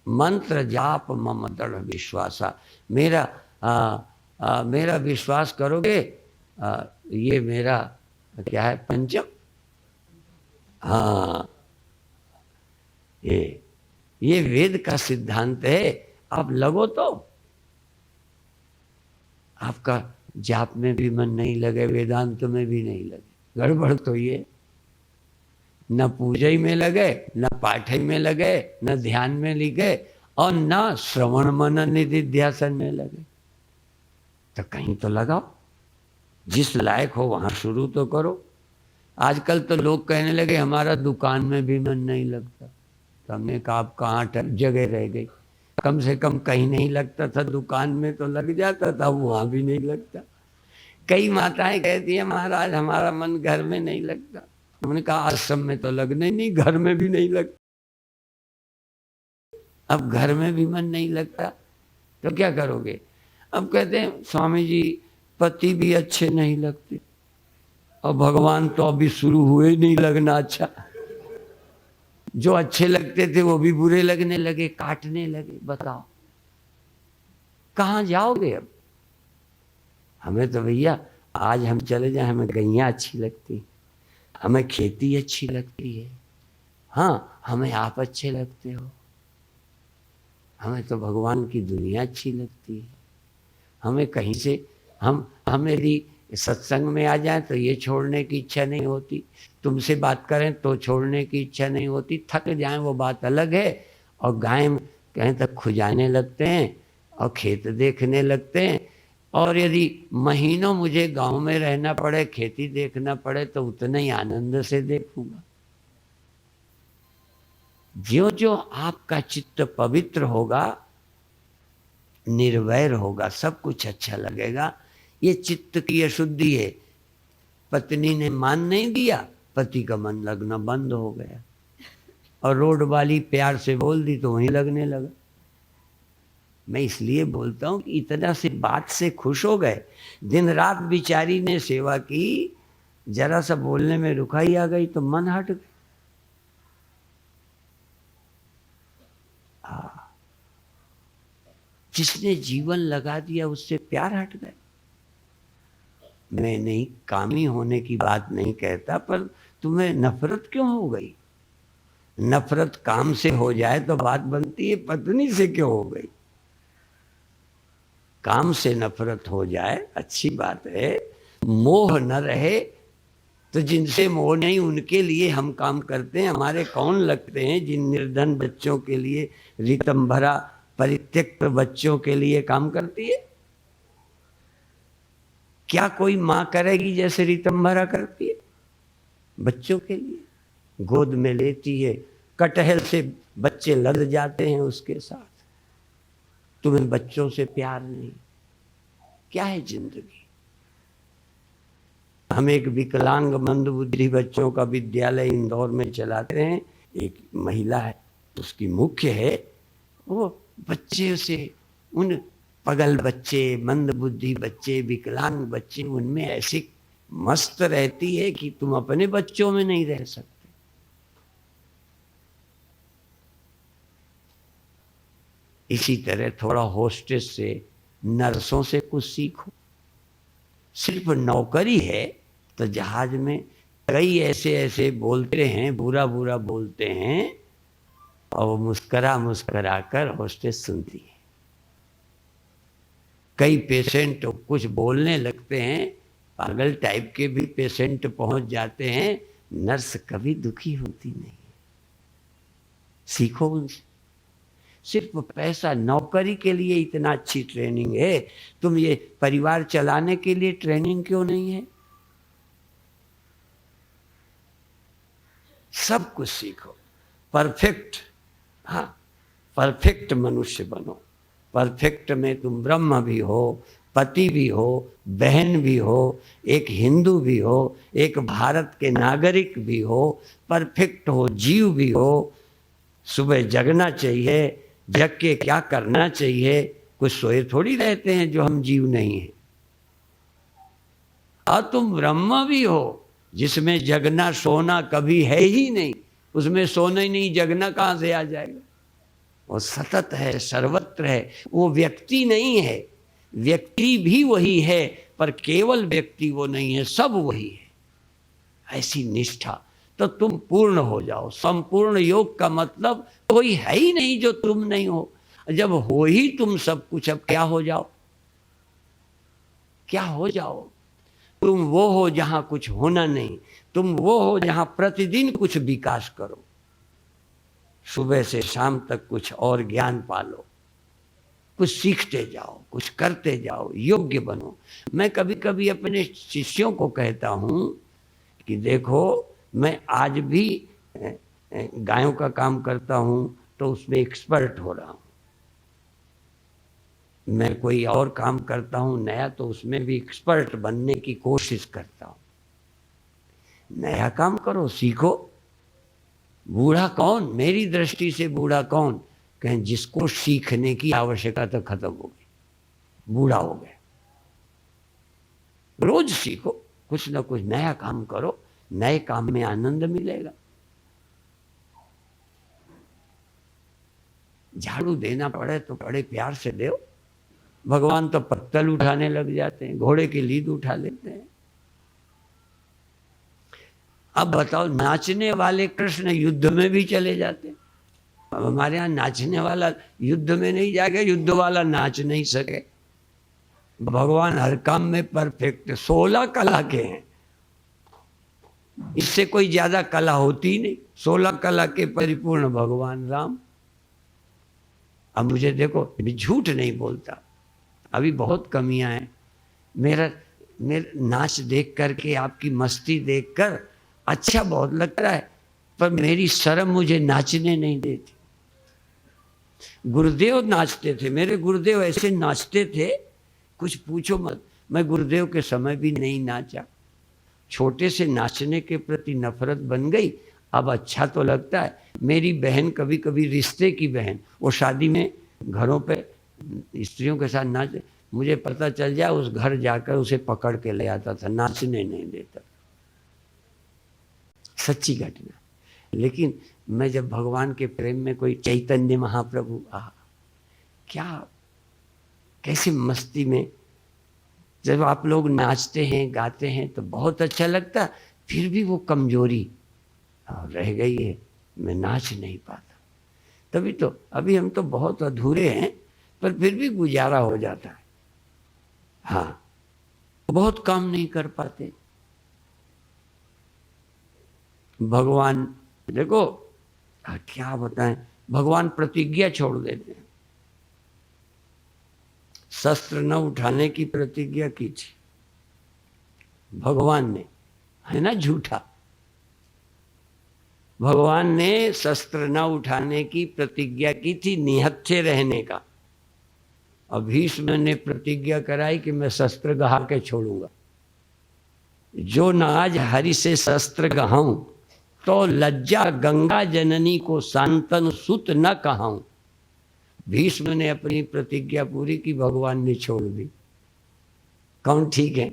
मंत्र जाप मम दृढ़ विश्वासा। मेरा विश्वास करोगे, ये मेरा क्या है, पंचम। हाँ, ये वेद का सिद्धांत है। आप लगो तो आपका जाप में भी मन नहीं लगे, वेदांत में भी नहीं लगे, गड़बड़ तो ये। न पूजई में लगे, न पाठई में लगे, न ध्यान में लगे, और न श्रवण मनन निधिध्यासन में लगे। तो कहीं तो लगाओ, जिस लायक हो वहां शुरू तो करो। आजकल तो लोग कहने लगे हमारा दुकान में भी मन नहीं लगता। तो हमने कहा आप कहाँ जगह रह गई, कम से कम कहीं नहीं लगता था, दुकान में तो लग जाता था, वहां भी नहीं लगता। कई माताएं कहती है महाराज हमारा मन घर में नहीं लगता। हमने कहा आश्रम में तो लगने नहीं, घर में भी नहीं लगता। अब घर में भी मन नहीं लगता तो क्या करोगे? अब कहते हैं स्वामी जी पति भी अच्छे नहीं लगते, और भगवान तो अभी शुरू हुए नहीं लगना अच्छा। जो अच्छे लगते थे वो भी बुरे लगने लगे, काटने लगे। बताओ कहाँ जाओगे अब? हमें तो भैया आज हम चले जाए, हमें गैया अच्छी लगती, हमें खेती अच्छी लगती है, हाँ हमें आप अच्छे लगते हो, हमें तो भगवान की दुनिया अच्छी लगती है। हमें कहीं से हम यदि सत्संग में आ जाए तो ये छोड़ने की इच्छा नहीं होती, तुमसे बात करें तो छोड़ने की इच्छा नहीं होती, थक जाएं वो बात अलग है। और गाय कहीं तक खुजाने लगते हैं और खेत देखने लगते हैं। और यदि महीनों मुझे गांव में रहना पड़े, खेती देखना पड़े, तो उतने ही आनंद से देखूंगा। ज्यों ज्यों आपका चित्त पवित्र होगा, निर्वैर होगा, सब कुछ अच्छा लगेगा। ये चित्त की अशुद्धि है। पत्नी ने मान नहीं दिया, पति का मन लगना बंद हो गया, और रोड वाली प्यार से बोल दी तो वहीं लगने लगा। मैं इसलिए बोलता हूं कि इतना से बात से खुश हो गए, दिन रात बिचारी ने सेवा की, जरा सा बोलने में रुखाई आ गई तो मन हट गया। जिसने जीवन लगा दिया उससे प्यार हट गया। मैं नहीं कामी होने की बात नहीं कहता, पर तुम्हें नफरत क्यों हो गई? नफरत काम से हो जाए तो बात बनती है, पत्नी से क्यों हो गई? काम से नफरत हो जाए अच्छी बात है, मोह न रहे तो जिनसे मोह नहीं उनके लिए हम काम करते हैं। हमारे कौन लगते हैं जिन निर्धन बच्चों के लिए, रितंभरा परित्यक्त बच्चों के लिए काम करती है? क्या कोई मां करेगी जैसे रितंभरा करती है? बच्चों के लिए गोद में लेती है, कटहल से बच्चे लद जाते हैं उसके साथ। तुम्हें बच्चों से प्यार नहीं, क्या है जिंदगी? हम एक विकलांग मंदबुद्धि बच्चों का विद्यालय इंदौर में चलाते हैं। एक महिला है, उसकी मुख्य है, वो बच्चे से, उन पगल बच्चे, मंदबुद्धि बच्चे, विकलांग बच्चे, उनमें ऐसी मस्त रहती है कि तुम अपने बच्चों में नहीं रह सकते। इसी तरह थोड़ा होस्टेस से, नर्सों से कुछ सीखो। सिर्फ नौकरी है तो जहाज में कई ऐसे ऐसे बोलते हैं, बुरा बुरा बोलते हैं, और वो मुस्करा मुस्करा कर होस्टेस सुनती है। कई पेशेंट कुछ बोलने लगते हैं, पागल टाइप के भी पेशेंट पहुंच जाते हैं, नर्स कभी दुखी होती नहीं। सीखो उनसे। सिर्फ पैसा, नौकरी के लिए इतना अच्छी ट्रेनिंग है, तुम ये परिवार चलाने के लिए ट्रेनिंग क्यों नहीं है? सब कुछ सीखो। परफेक्ट, हाँ, परफेक्ट मनुष्य बनो। परफेक्ट में तुम ब्रह्म भी हो, पति भी हो, बहन भी हो, एक हिंदू भी हो, एक भारत के नागरिक भी हो, परफेक्ट हो, जीव भी हो। सुबह जगना चाहिए, जग के क्या करना चाहिए। कुछ सोए थोड़ी रहते हैं जो हम जीव नहीं हैं। और तुम ब्रह्म भी हो, जिसमें जगना सोना कभी है ही नहीं। उसमें सोना ही नहीं, जगना कहाँ से आ जाएगा? वो सतत है, सर्वत्र है। वो व्यक्ति नहीं है, व्यक्ति भी वही है, पर केवल व्यक्ति वो नहीं है, सब वही है। ऐसी निष्ठा तो तुम पूर्ण हो जाओ। संपूर्ण योग का मतलब कोई है ही नहीं जो तुम नहीं हो। जब हो ही तुम सब कुछ, अब क्या हो जाओ? क्या हो जाओ? तुम वो हो जहां कुछ होना नहीं, तुम वो हो जहां प्रतिदिन कुछ विकास करो। सुबह से शाम तक कुछ और ज्ञान पालो, कुछ सीखते जाओ, कुछ करते जाओ, योग्य बनो। मैं कभी कभी अपने शिष्यों को कहता हूं कि देखो, मैं आज भी गायों का काम करता हूं तो उसमें एक्सपर्ट हो रहा हूं। मैं कोई और काम करता हूं नया, तो उसमें भी एक्सपर्ट बनने की कोशिश करता हूं। नया काम करो, सीखो। बूढ़ा कौन? मेरी दृष्टि से बूढ़ा कौन? कहें जिसको सीखने की आवश्यकता खत्म हो गई, बूढ़ा हो गया। रोज सीखो, कुछ ना कुछ नया काम करो, नए काम में आनंद मिलेगा। झाड़ू देना पड़े तो बड़े प्यार से दो। भगवान तो पत्तल उठाने लग जाते हैं, घोड़े की लीद उठा लेते हैं। अब बताओ, नाचने वाले कृष्ण युद्ध में भी चले जाते हैं। अब हमारे यहाँ नाचने वाला युद्ध में नहीं जाएगा, युद्ध वाला नाच नहीं सके। भगवान हर काम में परफेक्ट, 16 कला के हैं, इससे कोई ज्यादा कला होती ही नहीं। 16 कला के परिपूर्ण भगवान राम। अब मुझे देखो, अभी झूठ नहीं बोलता, अभी बहुत कमियां हैं। मेरा नाच देख करके, आपकी मस्ती देखकर अच्छा बहुत लगता है, पर मेरी शर्म मुझे नाचने नहीं देती। गुरुदेव नाचते थे, मेरे गुरुदेव ऐसे नाचते थे कुछ पूछो मत। मैं गुरुदेव के समय भी नहीं नाचा। छोटे से नाचने के प्रति नफरत बन गई, अब अच्छा तो लगता है। मेरी बहन, कभी कभी रिश्ते की बहन, वो शादी में घरों पे स्त्रियों के साथ नाच, मुझे पता चल जाए उस घर जाकर उसे पकड़ के ले आता था, नाचने नहीं देता। सच्ची घटना। लेकिन मैं जब भगवान के प्रेम में, कोई चैतन्य महाप्रभु, क्या कैसे मस्ती में जब आप लोग नाचते हैं गाते हैं तो बहुत अच्छा लगता, फिर भी वो कमजोरी रह गई है, मैं नाच नहीं पाता। तभी तो अभी हम तो बहुत अधूरे हैं, पर फिर भी गुजारा हो जाता है। हाँ, बहुत काम नहीं कर पाते। भगवान देखो, क्या बताएं, भगवान प्रतिज्ञा छोड़ देते हैं। शस्त्र न उठाने की प्रतिज्ञा की थी भगवान ने, है ना झूठा। भगवान ने शस्त्र न उठाने की प्रतिज्ञा की थी, निहत्थे रहने का। अब भीष्म ने प्रतिज्ञा कराई कि मैं शस्त्र गहा के छोड़ूंगा। जो न आज हरि से शस्त्र गहाऊं, तो लज्जा गंगा जननी को सांतन सुत न कहाऊं। भीष्म ने अपनी प्रतिज्ञा पूरी की, भगवान ने छोड़ दी। कौन ठीक है?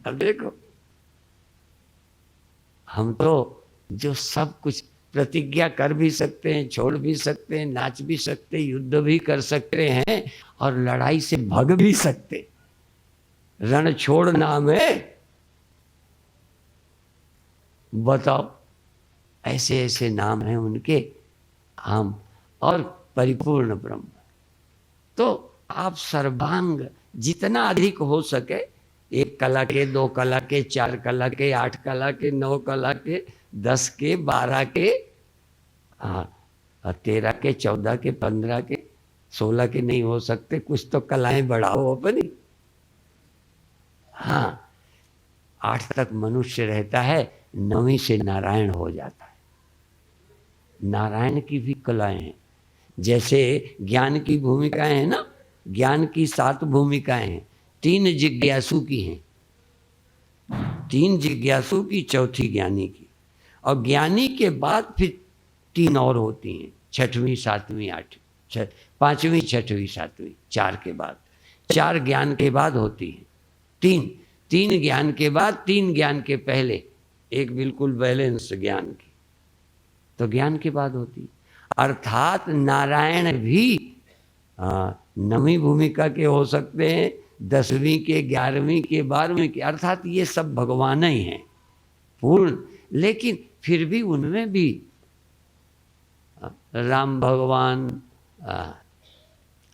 अब देखो, हम तो जो सब कुछ प्रतिज्ञा कर भी सकते हैं, छोड़ भी सकते हैं, नाच भी सकते, युद्ध भी कर सकते हैं और लड़ाई से भग भी सकते। रण छोड़ नाम है, बताओ, ऐसे ऐसे नाम हैं उनके, हम और परिपूर्ण ब्रह्म। तो आप सर्वांग जितना अधिक हो सके, 1 कला के, 2 कला के, 4 कला के, 8 कला के, 9 कला के, 10 के, 12 के, 13 के, 14 के, 15 के, 16 के नहीं हो सकते, कुछ तो कलाएं बढ़ाओ अपनी। हाँ, 8 तक मनुष्य रहता है, 9वीं से नारायण हो जाता है। नारायण की भी कलाएं हैं, जैसे ज्ञान की भूमिकाएं हैं ना, ज्ञान की 7 भूमिकाएं हैं। 3 जिज्ञासु की हैं, 3 जिज्ञासु की, 4थी ज्ञानी की, और ज्ञानी के बाद फिर 3 और होती हैं, 6वीं, 7वीं, 8वीं, 5वीं, 6वीं, 7वीं, 4 के बाद। 4 ज्ञान के बाद होती हैं। 3 ज्ञान के बाद, 3 ज्ञान के पहले, एक बिल्कुल बैलेंस ज्ञान की, तो ज्ञान के बाद होती। अर्थात नारायण भी 9वीं भूमिका के हो सकते हैं, 10वीं के, 11वीं के, 12वीं के, अर्थात ये सब भगवान ही हैं पूर्ण। लेकिन फिर भी उनमें भी राम भगवान,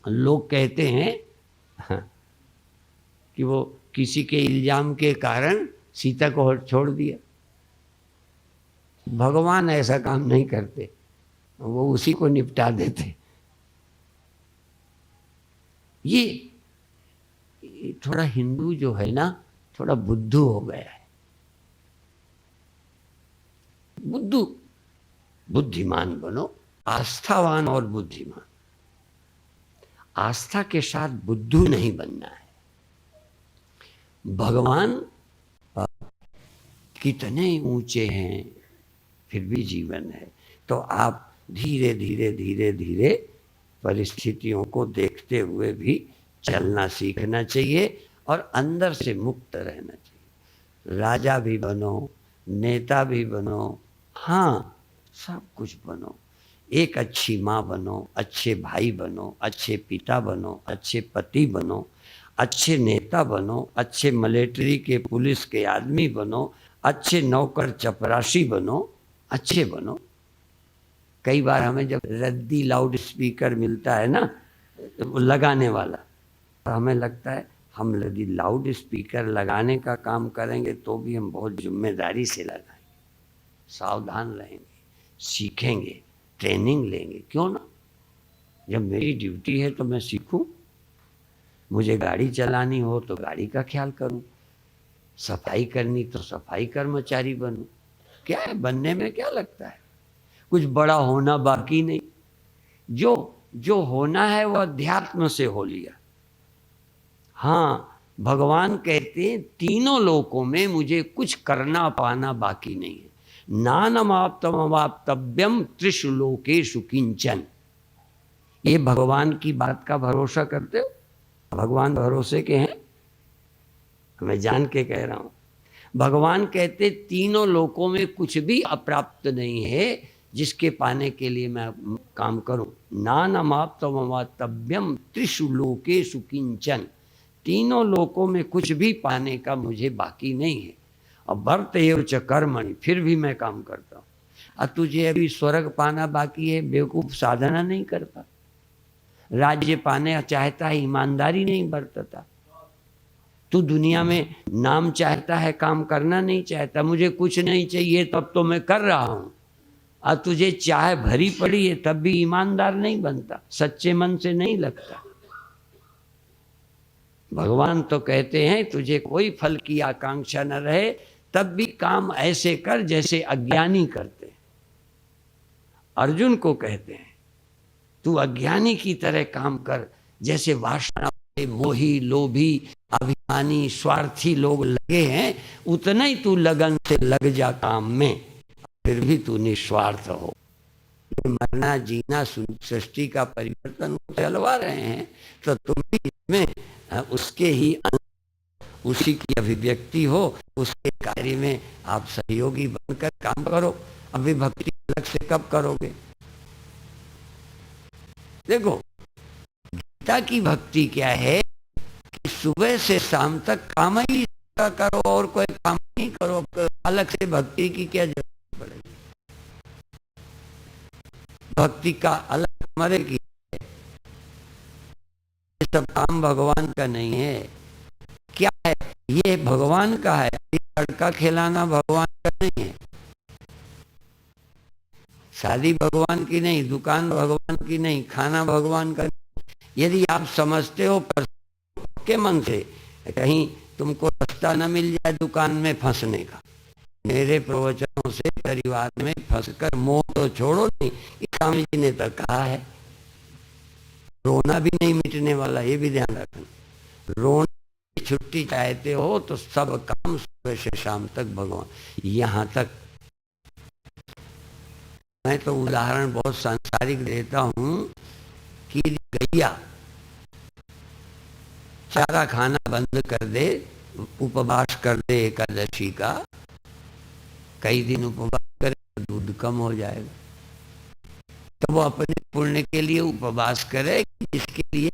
लोग कहते हैं कि वो किसी के इल्जाम के कारण सीता को छोड़ दिया। भगवान ऐसा काम नहीं करते, वो उसी को निपटा देते। ये थोड़ा हिंदू जो है ना, थोड़ा बुद्धू हो गया है। बुद्धिमान बनो, आस्थावान और बुद्धिमान। आस्था के साथ बुद्धू नहीं बनना है। भगवान कितने ऊंचे हैं, फिर भी जीवन है। तो आप धीरे धीरे धीरे धीरे परिस्थितियों को देखते हुए भी चलना सीखना चाहिए और अंदर से मुक्त रहना चाहिए। राजा भी बनो, नेता भी बनो, हाँ सब कुछ बनो। एक अच्छी माँ बनो, अच्छे भाई बनो, अच्छे पिता बनो, अच्छे पति बनो, अच्छे नेता बनो, अच्छे मिलिट्री के, पुलिस के आदमी बनो, अच्छे नौकर चपरासी बनो, अच्छे बनो। कई बार हमें जब रद्दी लाउड स्पीकर मिलता है ना, लगाने वाला, तो हमें लगता है हम यदि लाउड स्पीकर लगाने का काम करेंगे तो भी हम बहुत जिम्मेदारी से लगाएंगे, सावधान रहेंगे, सीखेंगे, ट्रेनिंग लेंगे। क्यों ना, जब मेरी ड्यूटी है तो मैं सीखूं। मुझे गाड़ी चलानी हो तो गाड़ी का ख्याल करूं, सफाई करनी तो सफाई कर्मचारी बनूं। क्या है, बनने में क्या लगता है, कुछ बड़ा होना बाकी नहीं। जो जो होना है वो अध्यात्म से हो लिया। हाँ, भगवान कहते हैं तीनों लोकों में मुझे कुछ करना पाना बाकी नहीं है। नानमाप्तमवाप्तव्यम त्रिषु लोकेषु किंचन। ये भगवान की बात का भरोसा करते हो? भगवान भरोसे के हैं, मैं जान के कह रहा हूं। भगवान कहते तीनों लोकों में कुछ भी अप्राप्त नहीं है जिसके पाने के लिए मैं काम करूं। नानमाप्तमवाप्तव्यम त्रिषु लोकेषु किंचन। तीनों लोकों में कुछ भी पाने का मुझे बाकी नहीं है। अब वर्त एव च कर्मणि, फिर भी मैं काम करता हूँ। अब तुझे अभी स्वर्ग पाना बाकी है, बेवकूफ, साधना नहीं करता, राज्य पाने चाहता है, ईमानदारी नहीं बरतता। तू दुनिया में नाम चाहता है, काम करना नहीं चाहता। मुझे कुछ नहीं चाहिए तब तो मैं कर रहा हूं। और तुझे चाह भरी पड़ी है तब भी ईमानदार नहीं बनता, सच्चे मन से नहीं लगता। भगवान तो कहते हैं तुझे कोई फल की आकांक्षा न रहे तब भी काम ऐसे कर जैसे अज्ञानी करते। अर्जुन को कहते हैं तू अज्ञानी की तरह काम कर, जैसे वासना मोही, लोभी, अभिमानी, स्वार्थी लोग लगे हैं उतना ही तू लगन से लग जा काम में, फिर भी तू निस्वार्थ हो। मरना जीना सृष्टि का परिवर्तन चलवा रहे हैं तो तुम भी इसमें उसके ही उसी की अभिव्यक्ति हो, उसके कार्य में आप सहयोगी बनकर काम करो। अभी भक्ति अलग से कब करोगे? देखो, गीता की भक्ति क्या है कि सुबह से शाम तक काम ही करो और कोई काम नहीं करो। अलग से भक्ति की क्या जरूरत पड़ेगी? भक्ति का अलग हमारे की है, ये सब काम भगवान का नहीं है। क्या है, ये भगवान का है। लड़का खिलाना भगवान का नहीं है, शादी भगवान की नहीं, दुकान भगवान की नहीं, खाना भगवान का नहीं। यदि आप समझते हो के मन से कहीं तुमको रास्ता न मिल जाए दुकान में फंसने का, मेरे प्रवचनों से परिवार में फंसकर मोह तो छोड़ो नहीं। स्वामी जी ने तो कहा है रोना भी नहीं मिटने वाला, ये भी ध्यान रखना। रोने की छुट्टी चाहते हो तो सब काम सुबह से शाम तक भगवान। यहां तक मैं तो उदाहरण बहुत सांसारिक देता हूं कि गैया चारा खाना बंद कर दे, उपवास कर दे एकादशी का, कई दिन उपवास करे तो दूध कम हो जाएगा। तो वो अपने पुण्य के लिए उपवास करे, जिसके लिए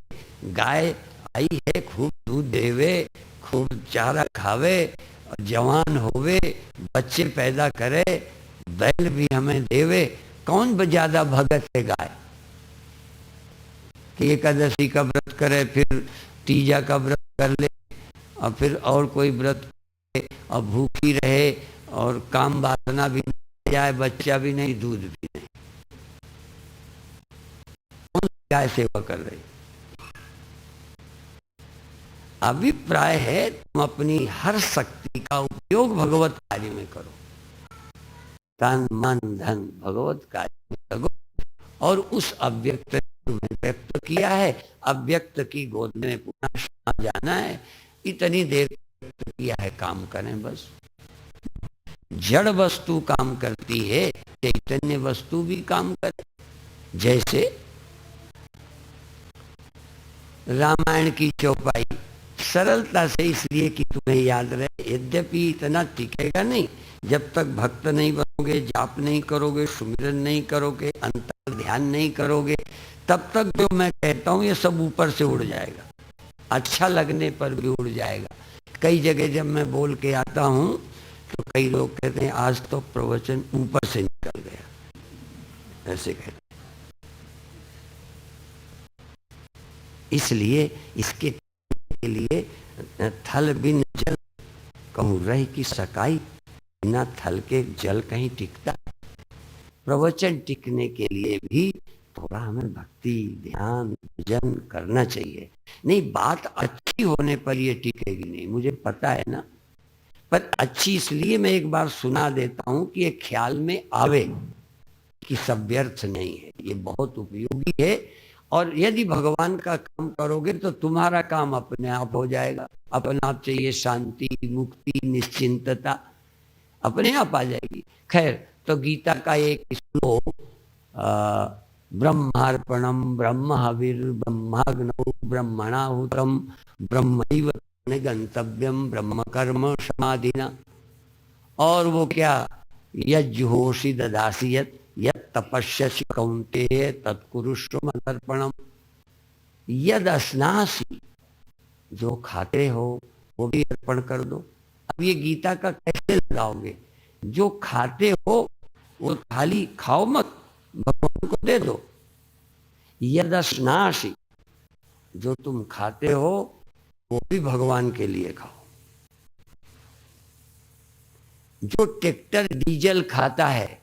गाय आई है खूब दूध देवे, खूब चारा खावे, जवान होवे, बच्चे पैदा करे, बैल भी हमें देवे। कौन ज्यादा भगत है गाय कि एकादशी का व्रत करे, फिर तीजा का व्रत कर ले और फिर और कोई व्रत करे और भूखी रहे और काम वासना भी नहीं जाए, बच्चा भी नहीं, दूध भी नहीं। कौन गाय सेवा कर रही? अभिप्राय है तुम अपनी हर शक्ति का उपयोग भगवत कार्य में करो, तन मन धन भगवत कार्य में लगो। और उस अव्यक्त तुम्हें व्यक्त किया है, अव्यक्त की गोद में पुनः समा जाना है। इतनी देर व्यक्त किया है, काम करें बस। जड़ वस्तु काम करती है, चैतन्य वस्तु भी काम करे। जैसे रामायण की चौपाई सरलता से इसलिए कि तुम्हें याद रहे, यद्यपि इतना टिकेगा नहीं जब तक भक्त नहीं बनोगे, जाप नहीं करोगे, सुमिरन नहीं करोगे, अंतर ध्यान नहीं करोगे, तब तक जो मैं कहता हूं ये सब ऊपर से उड़ जाएगा, अच्छा लगने पर भी उड़ जाएगा। कई जगह जब मैं बोल के आता हूं तो कई लोग कहते हैं आज तो प्रवचन ऊपर से निकल गया, ऐसे कहते हैं। इसलिए इसके के लिए थल बिन जल कहूँ रह की सकाई, बिना थल के जल कहीं टिकता। प्रवचन टिकने के लिए भी थोड़ा हमें भक्ति, ध्यान, भजन करना चाहिए। नहीं, बात अच्छी होने पर ये टिकेगी नहीं, मुझे पता है ना, पर अच्छी इसलिए मैं एक बार सुना देता हूं कि ये ख्याल में आवे कि सब व्यर्थ नहीं है, ये बहुत उपयोगी है। और यदि भगवान का काम करोगे तो तुम्हारा काम अपने आप हो जाएगा। अपने आप चाहिए शांति, मुक्ति, निश्चिंतता अपने आप आ जाएगी। खैर, तो गीता का एक श्लोक, ब्रह्मार्पणम ब्रह्म हविर ब्रह्माग्नौ ब्रह्मणाहुतम ब्रह्मैव गंतव्यम ब्रह्म कर्म समाधिना। और वो क्या, यज्जुहोषि ददासि यत् तपस्यसि कौन्तेय तत्कुरुष्व मदर्पणम। यद अस्नासि, जो खाते हो वो भी अर्पण कर दो। अब ये गीता का कैसे लगाओगे? जो खाते हो वो खाली खाओ मत, भगवान को दे दो। यद अस्नासि, जो तुम खाते हो वो भी भगवान के लिए खाओ। जो ट्रैक्टर डीजल खाता है,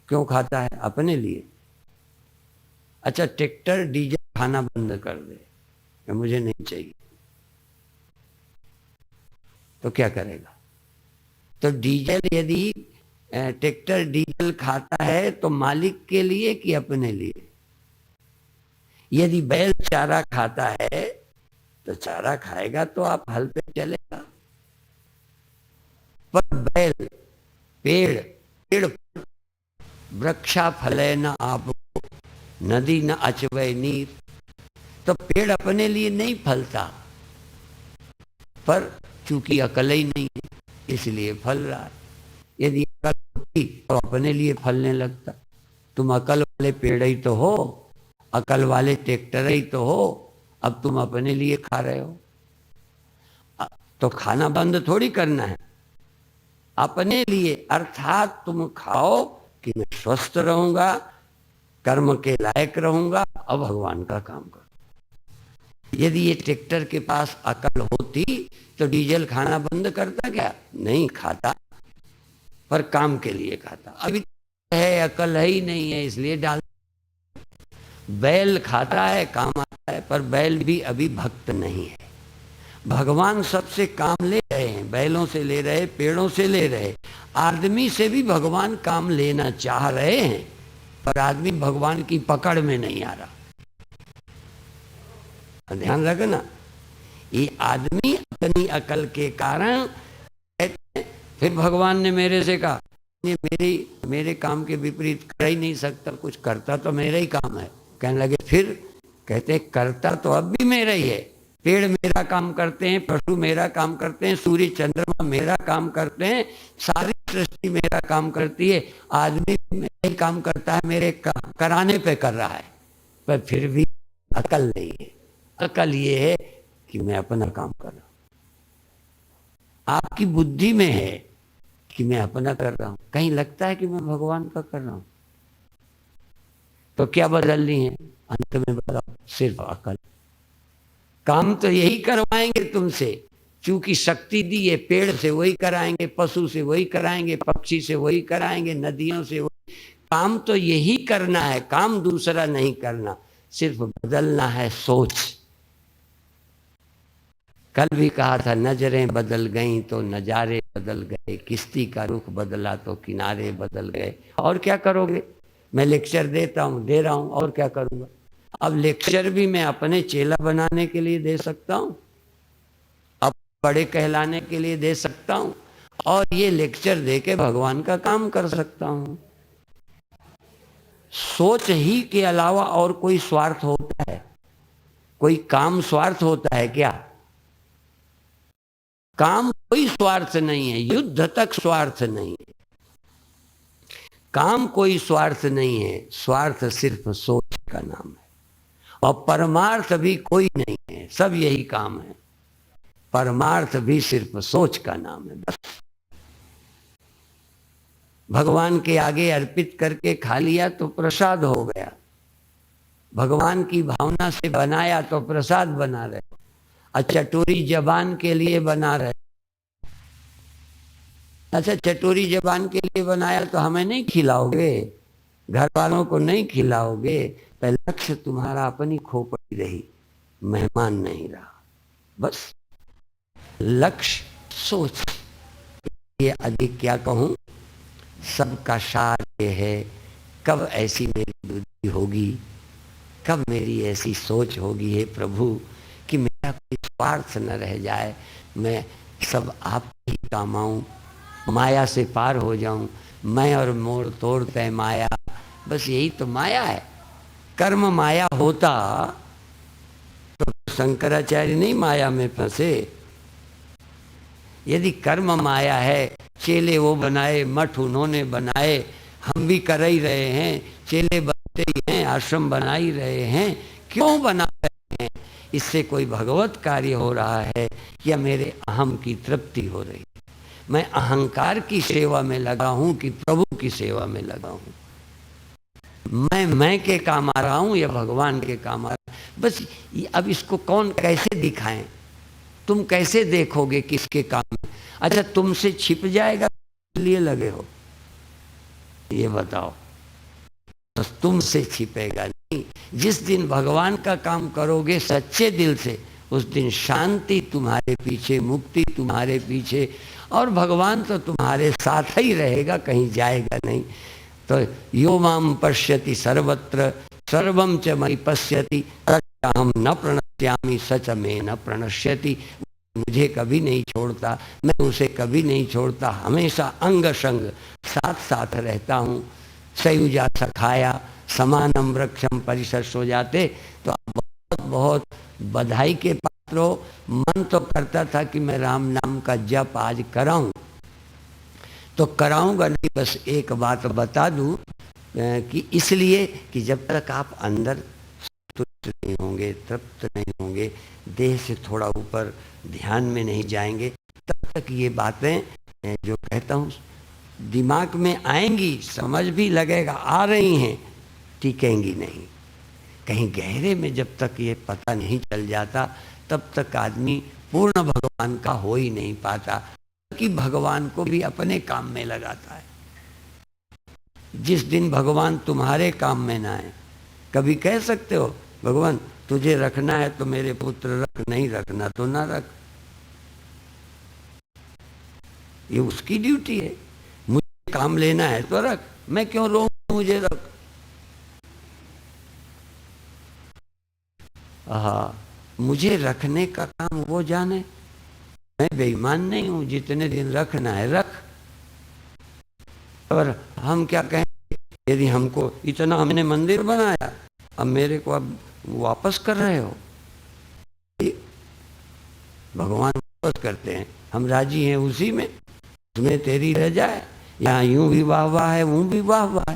क्यों खाता है? अपने लिए। अच्छा, ट्रैक्टर डीजल खाना बंद कर दे, मुझे नहीं चाहिए, तो क्या करेगा? तो डीजल, यदि ट्रैक्टर डीजल खाता है तो मालिक के लिए कि अपने लिए? यदि बैल चारा खाता है तो चारा खाएगा तो आप हल पे चलेगा। पर बैल, पेड़, पेड़ वृक्षा फले न आप, नदी न अचवे नीर। तो पेड़ अपने लिए नहीं फलता, पर चूंकि अकल ही नहीं है इसलिए फल रहा है। यदि अकल होती तो अपने लिए फलने लगता। तुम अकल वाले पेड़ ही तो हो, अकल वाले ट्रैक्टर ही तो हो, अब तुम अपने लिए खा रहे हो। तो खाना बंद थोड़ी करना है, अपने लिए। अर्थात तुम खाओ कि मैं स्वस्थ रहूंगा, कर्म के लायक रहूंगा और भगवान का काम करूं। यदि ये ट्रैक्टर के पास अकल होती तो डीजल खाना बंद करता क्या? नहीं खाता, पर काम के लिए खाता। अभी है, अकल है ही नहीं है इसलिए डाल। बैल खाता है, काम आता है, पर बैल भी अभी भक्त नहीं है। भगवान सबसे काम ले रहे हैं, बैलों से ले रहे, पेड़ों से ले रहे, आदमी से भी भगवान काम लेना चाह रहे हैं, पर आदमी भगवान की पकड़ में नहीं आ रहा। ध्यान रखना, ये आदमी अपनी अकल के कारण, फिर भगवान ने मेरे से कहा ये मेरे काम के विपरीत कर ही नहीं सकता, कुछ करता तो मेरा ही काम है। कहने लगे, फिर कहते करता तो अब भी मेरा ही है। पेड़ मेरा काम करते हैं, पशु मेरा काम करते हैं, सूर्य चंद्रमा मेरा काम करते हैं, सारी सृष्टि मेरा काम करती है। आदमी मेरा ही काम करता है, मेरे कराने पे कर रहा है, पर फिर भी अकल नहीं है। अकल ये है कि मैं अपना काम कर रहा हूं। आपकी बुद्धि में है कि मैं अपना कर रहा हूं, कहीं लगता है कि मैं भगवान का कर रहा हूं। तो क्या बदलनी है? अंत में बताओ, सिर्फ अकल। काम तो यही करवाएंगे तुमसे, चूंकि शक्ति दी है। पेड़ से वही कराएंगे, पशु से वही कराएंगे, पक्षी से वही कराएंगे, नदियों से वही। काम तो यही करना है, काम दूसरा नहीं करना, सिर्फ बदलना है सोच। कल भी कहा था, नजरें बदल गईं तो नजारे बदल गए, किश्ती का रुख बदला तो किनारे बदल गए। और क्या करोगे? मैं लेक्चर दे रहा हूं, और क्या करूंगा? अब लेक्चर भी मैं अपने चेला बनाने के लिए दे सकता हूं, अब बड़े कहलाने के लिए दे सकता हूं, और ये लेक्चर दे के भगवान का काम कर सकता हूं। सोच ही के अलावा और कोई स्वार्थ होता है? कोई काम स्वार्थ होता है क्या? काम कोई स्वार्थ नहीं है, युद्ध तक स्वार्थ नहीं है। काम कोई स्वार्थ नहीं है, स्वार्थ सिर्फ सोच का नाम है। और परमार्थ भी कोई नहीं है, सब यही काम है। परमार्थ भी सिर्फ सोच का नाम है, बस। भगवान के आगे अर्पित करके खा लिया तो प्रसाद हो गया, भगवान की भावना से बनाया तो प्रसाद बना रहे। और चटोरी जबान के लिए बना रहे। अच्छा, चटोरी जबान के लिए बनाया तो हमें नहीं खिलाओगे, घर वालों को नहीं खिलाओगे। पहले लक्ष्य तुम्हारा अपनी खोपड़ी रही, मेहमान नहीं रहा। बस लक्ष्य सोच, ये आगे क्या कहूं, सबका सार ये है, कब ऐसी मेरी बुद्धि होगी, कब मेरी ऐसी सोच होगी हे प्रभु कि मेरा कोई स्वार्थ न रह जाए, मैं सब आप ही काम आऊं, माया से पार हो जाऊं। मैं और मोर तोड़ तय माया, बस यही तो माया है। कर्म माया होता तो शंकराचार्य नहीं माया में फंसे। यदि कर्म माया है, चेले वो बनाए, मठ उन्होंने बनाए, हम भी कर ही रहे हैं, चेले बनते ही हैं, आश्रम बना ही रहे हैं, क्यों बना रहे हैं? इससे कोई भगवत कार्य हो रहा है या मेरे अहम की तृप्ति हो रही है? मैं अहंकार की सेवा में लगा हूं कि प्रभु की सेवा में लगा हूं? मैं के काम आ रहा हूं या भगवान के काम आ रहा हूं? बस अब इसको कौन कैसे दिखाएं? तुम कैसे देखोगे किसके काम में? अच्छा, तुमसे छिप जाएगा लिए लगे हो, ये बताओ। बस तुमसे छिपेगा नहीं। जिस दिन भगवान का काम करोगे सच्चे दिल से, उस दिन शांति तुम्हारे पीछे, मुक्ति तुम्हारे पीछे, और भगवान तो तुम्हारे साथ ही रहेगा, कहीं जाएगा नहीं। तो यो माम पश्यति सर्वत्र सर्वम च मयि पश्यति हम न प्रणश्यामि सच में न प्रणश्यति। मुझे कभी नहीं छोड़ता, मैं उसे कभी नहीं छोड़ता, हमेशा अंग संग साथ साथ रहता हूँ। सयुजा सखाया समानम वृक्षम परिसर हो जाते। तो आप बहुत बहुत बधाई के पात्र हो। मन तो करता था कि मैं राम नाम का जप आज कराऊं, तो कराऊंगा नहीं। बस एक बात बता दूं कि इसलिए कि जब तक आप अंदर तुष्ट नहीं होंगे, तृप्त नहीं होंगे, देह से थोड़ा ऊपर ध्यान में नहीं जाएंगे, तब तक ये बातें जो कहता हूँ दिमाग में आएंगी, समझ भी लगेगा, आ रही हैं, टिकेंगी नहीं। कहीं गहरे में जब तक ये पता नहीं चल जाता, तब तक आदमी पूर्ण भगवान का हो ही नहीं पाता, कि भगवान को भी अपने काम में लगाता है। जिस दिन भगवान तुम्हारे काम में ना आए, कभी कह सकते हो भगवान तुझे रखना है तो मेरे पुत्र रख, नहीं रखना तो ना रख। ये उसकी ड्यूटी है। मुझे काम लेना है तो रख, मैं क्यों रोऊं मुझे रख। मुझे रखने का काम वो जाने, मैं बेईमान नहीं हूं। जितने दिन रखना है रख। और हम क्या कहें, यदि हमको इतना हमने मंदिर बनाया, अब मेरे को अब वापस कर रहे हो। भगवान वापस करते हैं, हम राजी हैं उसी में, उसमें तेरी रह जाए। यहाँ यूं भी वाह वाह है, वो भी वाह वाह है।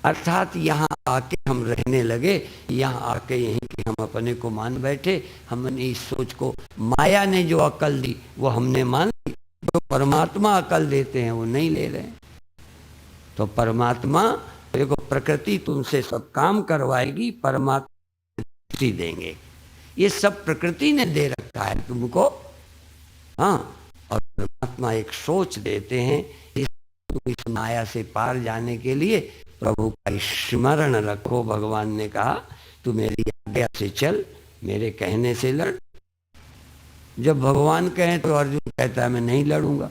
अर्थात यहाँ आके हम रहने लगे, यहाँ आके यहीं कि हम अपने को मान बैठे। हमने इस सोच को, माया ने जो अकल दी वो हमने मान ली, जो परमात्मा अकल देते हैं वो नहीं ले रहे। तो परमात्मा देखो, प्रकृति तुमसे सब काम करवाएगी, परमात्मा देंगे। ये सब प्रकृति ने दे रखा है तुमको, हाँ। और परमात्मा एक सोच देते हैं, इस माया से पार जाने के लिए प्रभु का स्मरण रखो। भगवान ने कहा तू मेरी आज्ञा से चल, मेरे कहने से लड़। जब भगवान कहें तो अर्जुन कहता है मैं नहीं लड़ूंगा,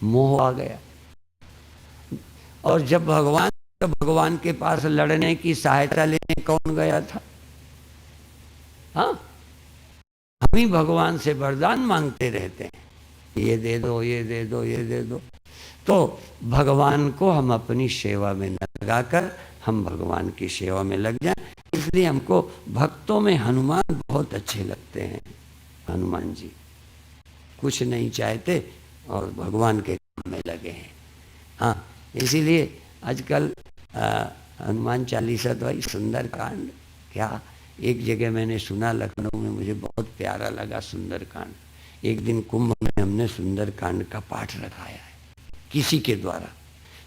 मोह आ गया। और जब भगवान के पास लड़ने की सहायता लेने कौन गया था? हाँ, हम ही भगवान से वरदान मांगते रहते हैं, ये दे दो, ये दे दो, ये दे दो। तो भगवान को हम अपनी सेवा में न लगाकर हम भगवान की सेवा में लग जाएं। इसलिए हमको भक्तों में हनुमान बहुत अच्छे लगते हैं। हनुमान जी कुछ नहीं चाहते और भगवान के काम में लगे हैं। हाँ, इसीलिए आजकल हनुमान चालीसा तो भाई सुंदर कांड, क्या एक जगह मैंने सुना लखनऊ में, मुझे बहुत प्यारा लगा सुंदर कांड। एक दिन कुंभ में हमने सुंदर कांड का पाठ रखाया है किसी के द्वारा।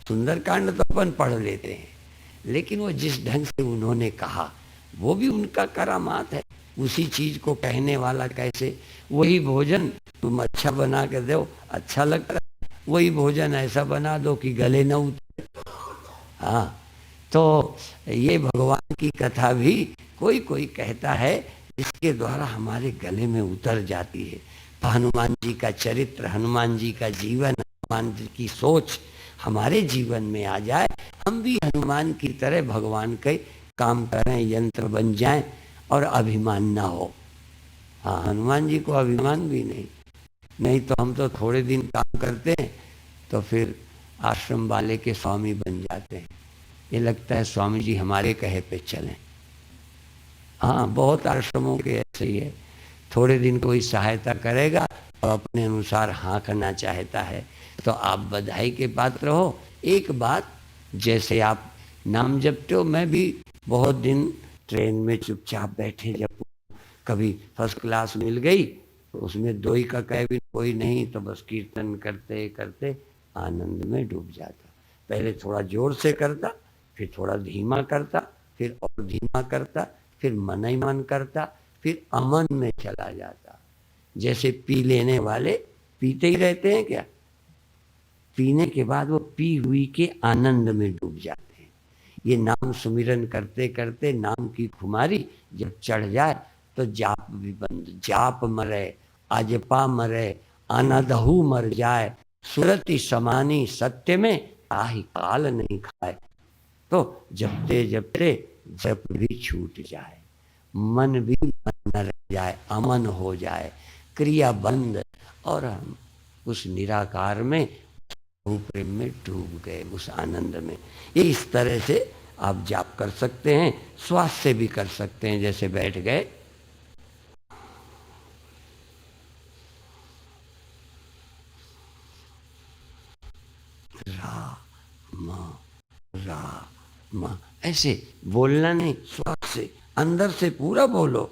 सुंदर कांड तो अपन पढ़ लेते हैं, लेकिन वो जिस ढंग से उन्होंने कहा वो भी उनका करामात है। उसी चीज को कहने वाला कैसे? वही भोजन तुम अच्छा बना के दो, अच्छा लगता है, वही भोजन ऐसा बना दो कि गले न उतरे। हाँ, तो ये भगवान की कथा भी कोई कोई कहता है इसके द्वारा हमारे गले में उतर जाती है। तो हनुमान जी का चरित्र, हनुमान जी का जीवन, हनुमान जी की सोच हमारे जीवन में आ जाए, हम भी हनुमान की तरह भगवान के काम करें, यंत्र बन जाएं और अभिमान ना हो। हाँ, हनुमान जी को अभिमान भी नहीं, नहीं तो हम तो थोड़े दिन काम करते हैं तो फिर आश्रम वाले के स्वामी बन जाते हैं। ये लगता है स्वामी जी हमारे कहे पे चलें। हाँ, बहुत आश्रमों के ऐसे ही है, थोड़े दिन कोई सहायता करेगा और अपने अनुसार हाँकना चाहता है। तो आप बधाई के पात्र हो। एक बात, जैसे आप नाम जपते हो, मैं भी बहुत दिन ट्रेन में चुपचाप बैठे जब कभी फर्स्ट क्लास मिल गई तो उसमें दोई का कैबिन कोई नहीं, तो बस कीर्तन करते करते आनंद में डूब जाता। पहले थोड़ा जोर से करता, फिर थोड़ा धीमा करता, फिर और धीमा करता, फिर मन ही मन करता, फिर अमन में चला जाता। जैसे पी लेने वाले पीते ही रहते हैं क्या? पीने के बाद वो पी हुई के आनंद में डूब जाते हैं। ये नाम सुमिरन करते करते नाम की खुमारी जब चढ़ जाए तो जाप भी बंद। जाप मरे, अजपा मरे, अनदहु मर जाए, सुरति समानी सत्य में आही काल नहीं खाए। तो जपते जपते जप भी छूट जाए, मन भी मन न रह जाए, अमन हो जाए, क्रिया बंद, और हम उस निराकार में, प्रेम में डूब गए, उस आनंद में। ये इस तरह से आप जाप कर सकते हैं, श्वास से भी कर सकते हैं। जैसे बैठ गए, राम राम, ऐसे बोलना नहीं, श्वास से अंदर से पूरा बोलो।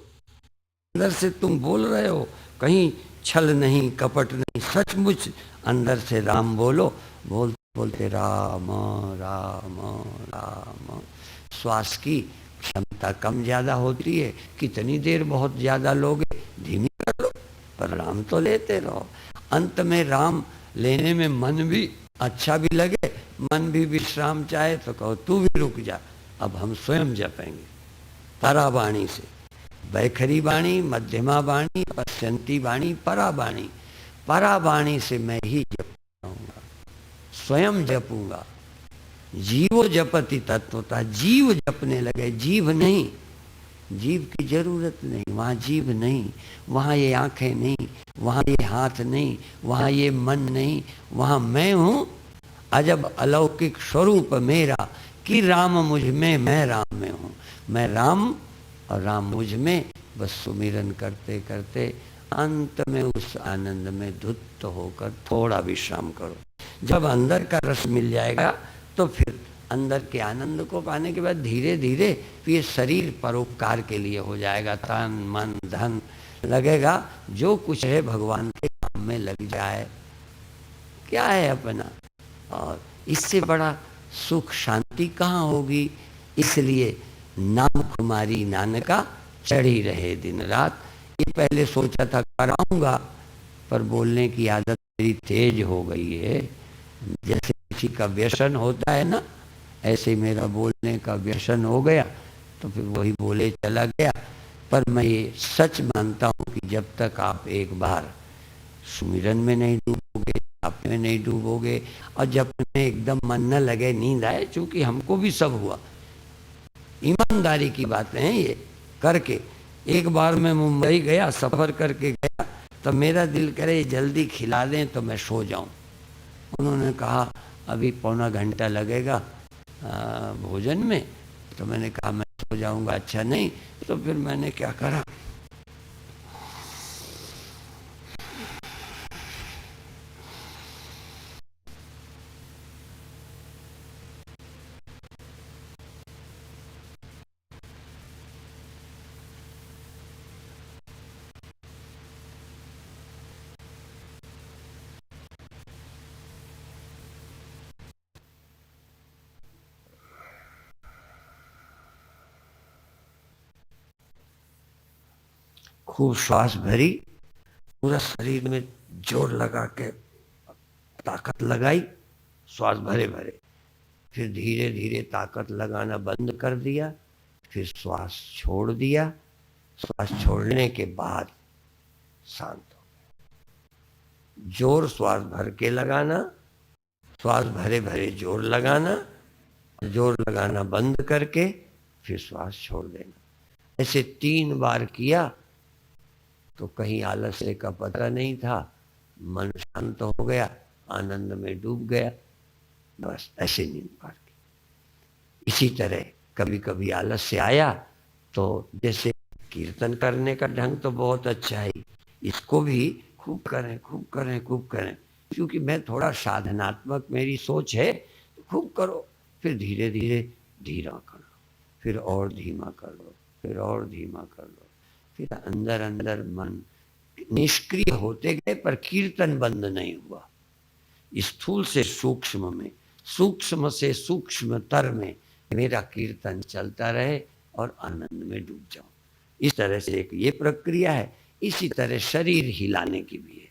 अंदर से तुम बोल रहे हो, कहीं छल नहीं, कपट नहीं, सचमुच अंदर से राम बोलो। बोलते बोलते राम राम राम। श्वास की क्षमता कम ज्यादा होती है, कितनी देर बहुत ज्यादा लोगे, धीमी कर लो, पर राम तो लेते रहो। अंत में राम लेने में मन भी अच्छा भी लगे, मन भी विश्राम चाहे तो कहो तू भी रुक जा, अब हम स्वयं जपेंगे परा वाणी से। वैखरी वाणी, मध्यमा वाणी, पश्चंती वाणी, परा वाणी। परा वाणी से मैं ही जपूंगा, स्वयं जपूंगा। जीवो जपति तत्वता, जीव जपने लगे, जीव नहीं। जीव की जरूरत नहीं, वहाँ जीव नहीं, वहाँ ये आंखें नहीं, वहाँ ये हाथ नहीं, वहाँ ये मन नहीं, वहाँ मैं हूँ अजब अलौकिक स्वरूप मेरा, कि राम मुझ में मैं राम में हूँ। मैं राम और राम मुझ में, बस सुमिरन करते करते अंत में उस आनंद में धुत होकर थोड़ा विश्राम करो। जब अंदर का रस मिल जाएगा तो फिर अंदर के आनंद को पाने के बाद धीरे धीरे ये शरीर परोपकार के लिए हो जाएगा। तन मन धन लगेगा, जो कुछ है भगवान के काम में लग जाए, क्या है अपना। और इससे बड़ा सुख शांति कहाँ होगी। इसलिए नाम कुमारी नानका चढ़ी रहे दिन रात। ये पहले सोचा था कराऊंगा, पर बोलने की आदत मेरी तेज हो गई है। जैसे किसी का व्यसन होता है ना, ऐसे मेरा बोलने का व्यसन हो गया, तो फिर वही बोले चला गया। पर मैं ये सच मानता हूँ कि जब तक आप एक बार सुमिरन में नहीं डूबोगे, आप में नहीं डूबोगे, और जब में एकदम मन न लगे, नींद आए, चूंकि हमको भी सब हुआ, ईमानदारी की बातें हैं ये करके। एक बार मैं मुंबई गया, सफ़र करके गया, तो मेरा दिल करे जल्दी खिला दें तो मैं सो जाऊं। उन्होंने कहा अभी पौना घंटा लगेगा भोजन में, तो मैंने कहा मैं सो जाऊंगा। अच्छा नहीं, तो फिर मैंने क्या करा, खूब श्वास भरी, पूरा शरीर में जोर लगा के ताकत लगाई, श्वास भरे भरे, फिर धीरे धीरे ताकत लगाना बंद कर दिया, फिर श्वास छोड़ दिया। श्वास छोड़ने के बाद शांत हो गया। जोर श्वास भर के लगाना, श्वास भरे भरे जोर लगाना, जोर लगाना बंद करके फिर श्वास छोड़ देना। ऐसे 3 बार किया तो कहीं आलस्य का पता नहीं था, मन शांत हो गया, आनंद में डूब गया। बस ऐसे 3 बार की। इसी तरह कभी कभी आलस्य आया तो जैसे कीर्तन करने का ढंग तो बहुत अच्छा है, इसको भी खूब करें खूब करें खूब करें, क्योंकि मैं थोड़ा साधनात्मक मेरी सोच है, तो खूब करो, फिर धीरे धीरे धीरा कर लो, फिर और धीमा कर लो, फिर और धीमा कर लो, फिर अंदर अंदर मन निष्क्रिय होते गए, पर कीर्तन बंद नहीं हुआ। स्थूल से सूक्ष्म में, सूक्ष्म से सूक्ष्मतर में मेरा कीर्तन चलता रहे और आनंद में डूब जाऊं। इस तरह से एक ये प्रक्रिया है। इसी तरह शरीर हिलाने की भी है,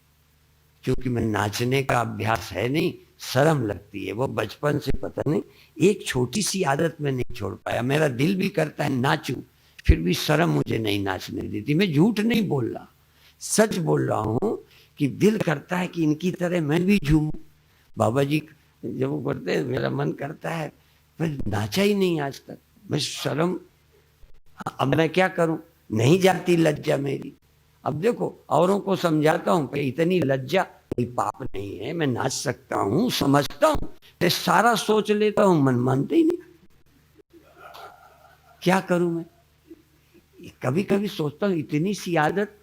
क्योंकि मैं नाचने का अभ्यास है नहीं, शर्म लगती है, वो बचपन से पता नहीं, एक छोटी सी आदत में नहीं छोड़ पाया। मेरा दिल भी करता है नाचूं, फिर भी शर्म मुझे नहीं नाचने देती। मैं झूठ नहीं बोल रहा, सच बोल रहा हूँ कि दिल करता है कि इनकी तरह मैं भी झूमूं। बाबा जी जब वो करते हैं, मेरा मन करता है, मैं नाचा ही नहीं आज तक, मैं शर्म। अब मैं क्या करूं, नहीं जाती लज्जा मेरी। अब देखो औरों को समझाता हूं कि इतनी लज्जा कोई पाप नहीं है, मैं नाच सकता हूं, समझता हूं, तो सारा सोच लेता हूं, मन मानते ही नहीं। क्या करूं मैं? कभी कभी सोचता हूं इतनी सी आदत,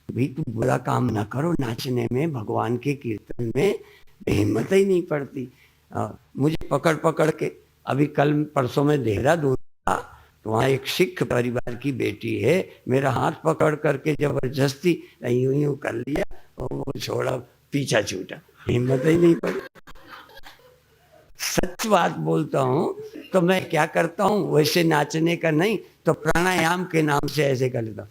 भाई तुम बुरा काम ना करो, नाचने में, भगवान के कीर्तन में हिम्मत ही नहीं पड़ती। मुझे पकड़ पकड़ के, अभी कल परसों में देहरादून था, तो वहाँ एक सिख परिवार की बेटी है, मेरा हाथ पकड़ करके जबरदस्ती यूं यूं कर लिया, और वो छोड़ा, पीछा छूटा, हिम्मत ही नहीं पड़ी। सच बात बोलता हूँ, तो मैं क्या करता हूँ, वैसे नाचने का नहीं तो प्राणायाम के नाम से ऐसे कर लेता हूँ।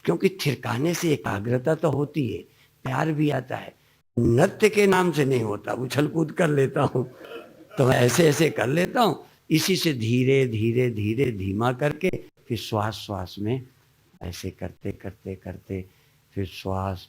क्योंकि थिरकाने से एकाग्रता तो होती है, प्यार भी आता है। नृत्य के नाम से नहीं होता, उछल कूद कर लेता हूँ, तो मैं ऐसे ऐसे कर लेता हूँ। इसी से धीरे धीरे धीरे धीमा करके फिर श्वास श्वास में ऐसे करते करते करते फिर श्वास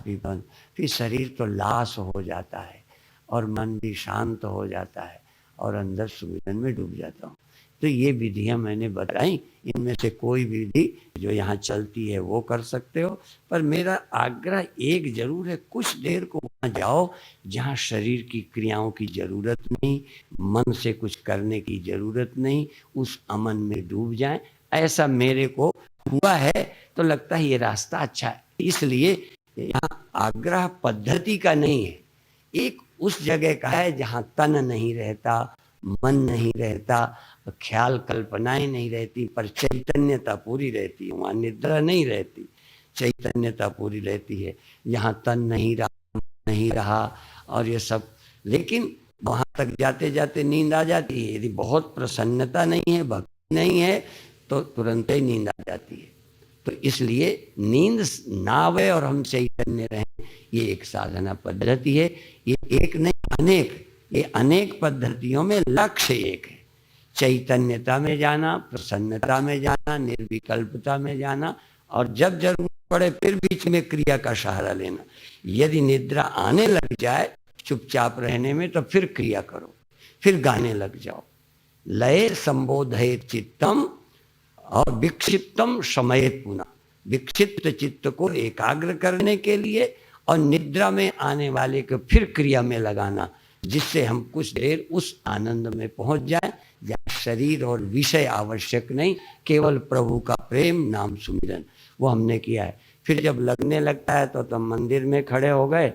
भी बंद, फिर शरीर तो लाश हो जाता है और मन भी शांत हो जाता है और अंदर सुमिरन में डूब जाता हूँ। तो ये विधियां मैंने बताई, इनमें से कोई विधि जो यहाँ चलती है वो कर सकते हो, पर मेरा आग्रह एक जरूर है, कुछ देर को वहाँ जाओ जहाँ शरीर की क्रियाओं की जरूरत नहीं, मन से कुछ करने की जरूरत नहीं, उस अमन में डूब जाए। ऐसा मेरे को हुआ है, तो लगता है ये रास्ता अच्छा है। इसलिए यहाँ आग्रह पद्धति का नहीं है, एक उस जगह का है जहाँ तन नहीं रहता, मन नहीं रहता, ख्याल कल्पनाएं नहीं रहती, पर चैतन्यता पूरी रहती है। वहाँ निद्रा नहीं रहती, चैतन्यता पूरी रहती है। यहाँ तन नहीं रहा और ये सब, लेकिन वहाँ तक जाते जाते नींद आ जाती है। यदि बहुत प्रसन्नता नहीं है, भक्ति नहीं है, तो तुरंत ही नींद आ जाती है। तो इसलिए नींद ना आवे और हम चैतन्य रहें, ये एक साधना पद्धति है। ये एक नहीं, अनेक, ये अनेक पद्धतियों में लक्ष्य एक है, चैतन्यता में जाना, प्रसन्नता में जाना, निर्विकल्पता में जाना, और जब जरूरत पड़े फिर बीच में क्रिया का सहारा लेना। यदि निद्रा आने लग जाए चुपचाप रहने में, तो फिर क्रिया करो, फिर गाने लग जाओ। लय संबोधयेत चित्तम और विक्षिप्तम शमयेत पुनः। विक्षिप्त चित्त को एकाग्र करने के लिए और निद्रा में आने वाले को फिर क्रिया में लगाना, जिससे हम कुछ देर उस आनंद में पहुंच जाए जहाँ शरीर और विषय आवश्यक नहीं, केवल प्रभु का प्रेम नाम सुमिरन, वो हमने किया है। फिर जब लगने लगता है तो मंदिर में खड़े हो गए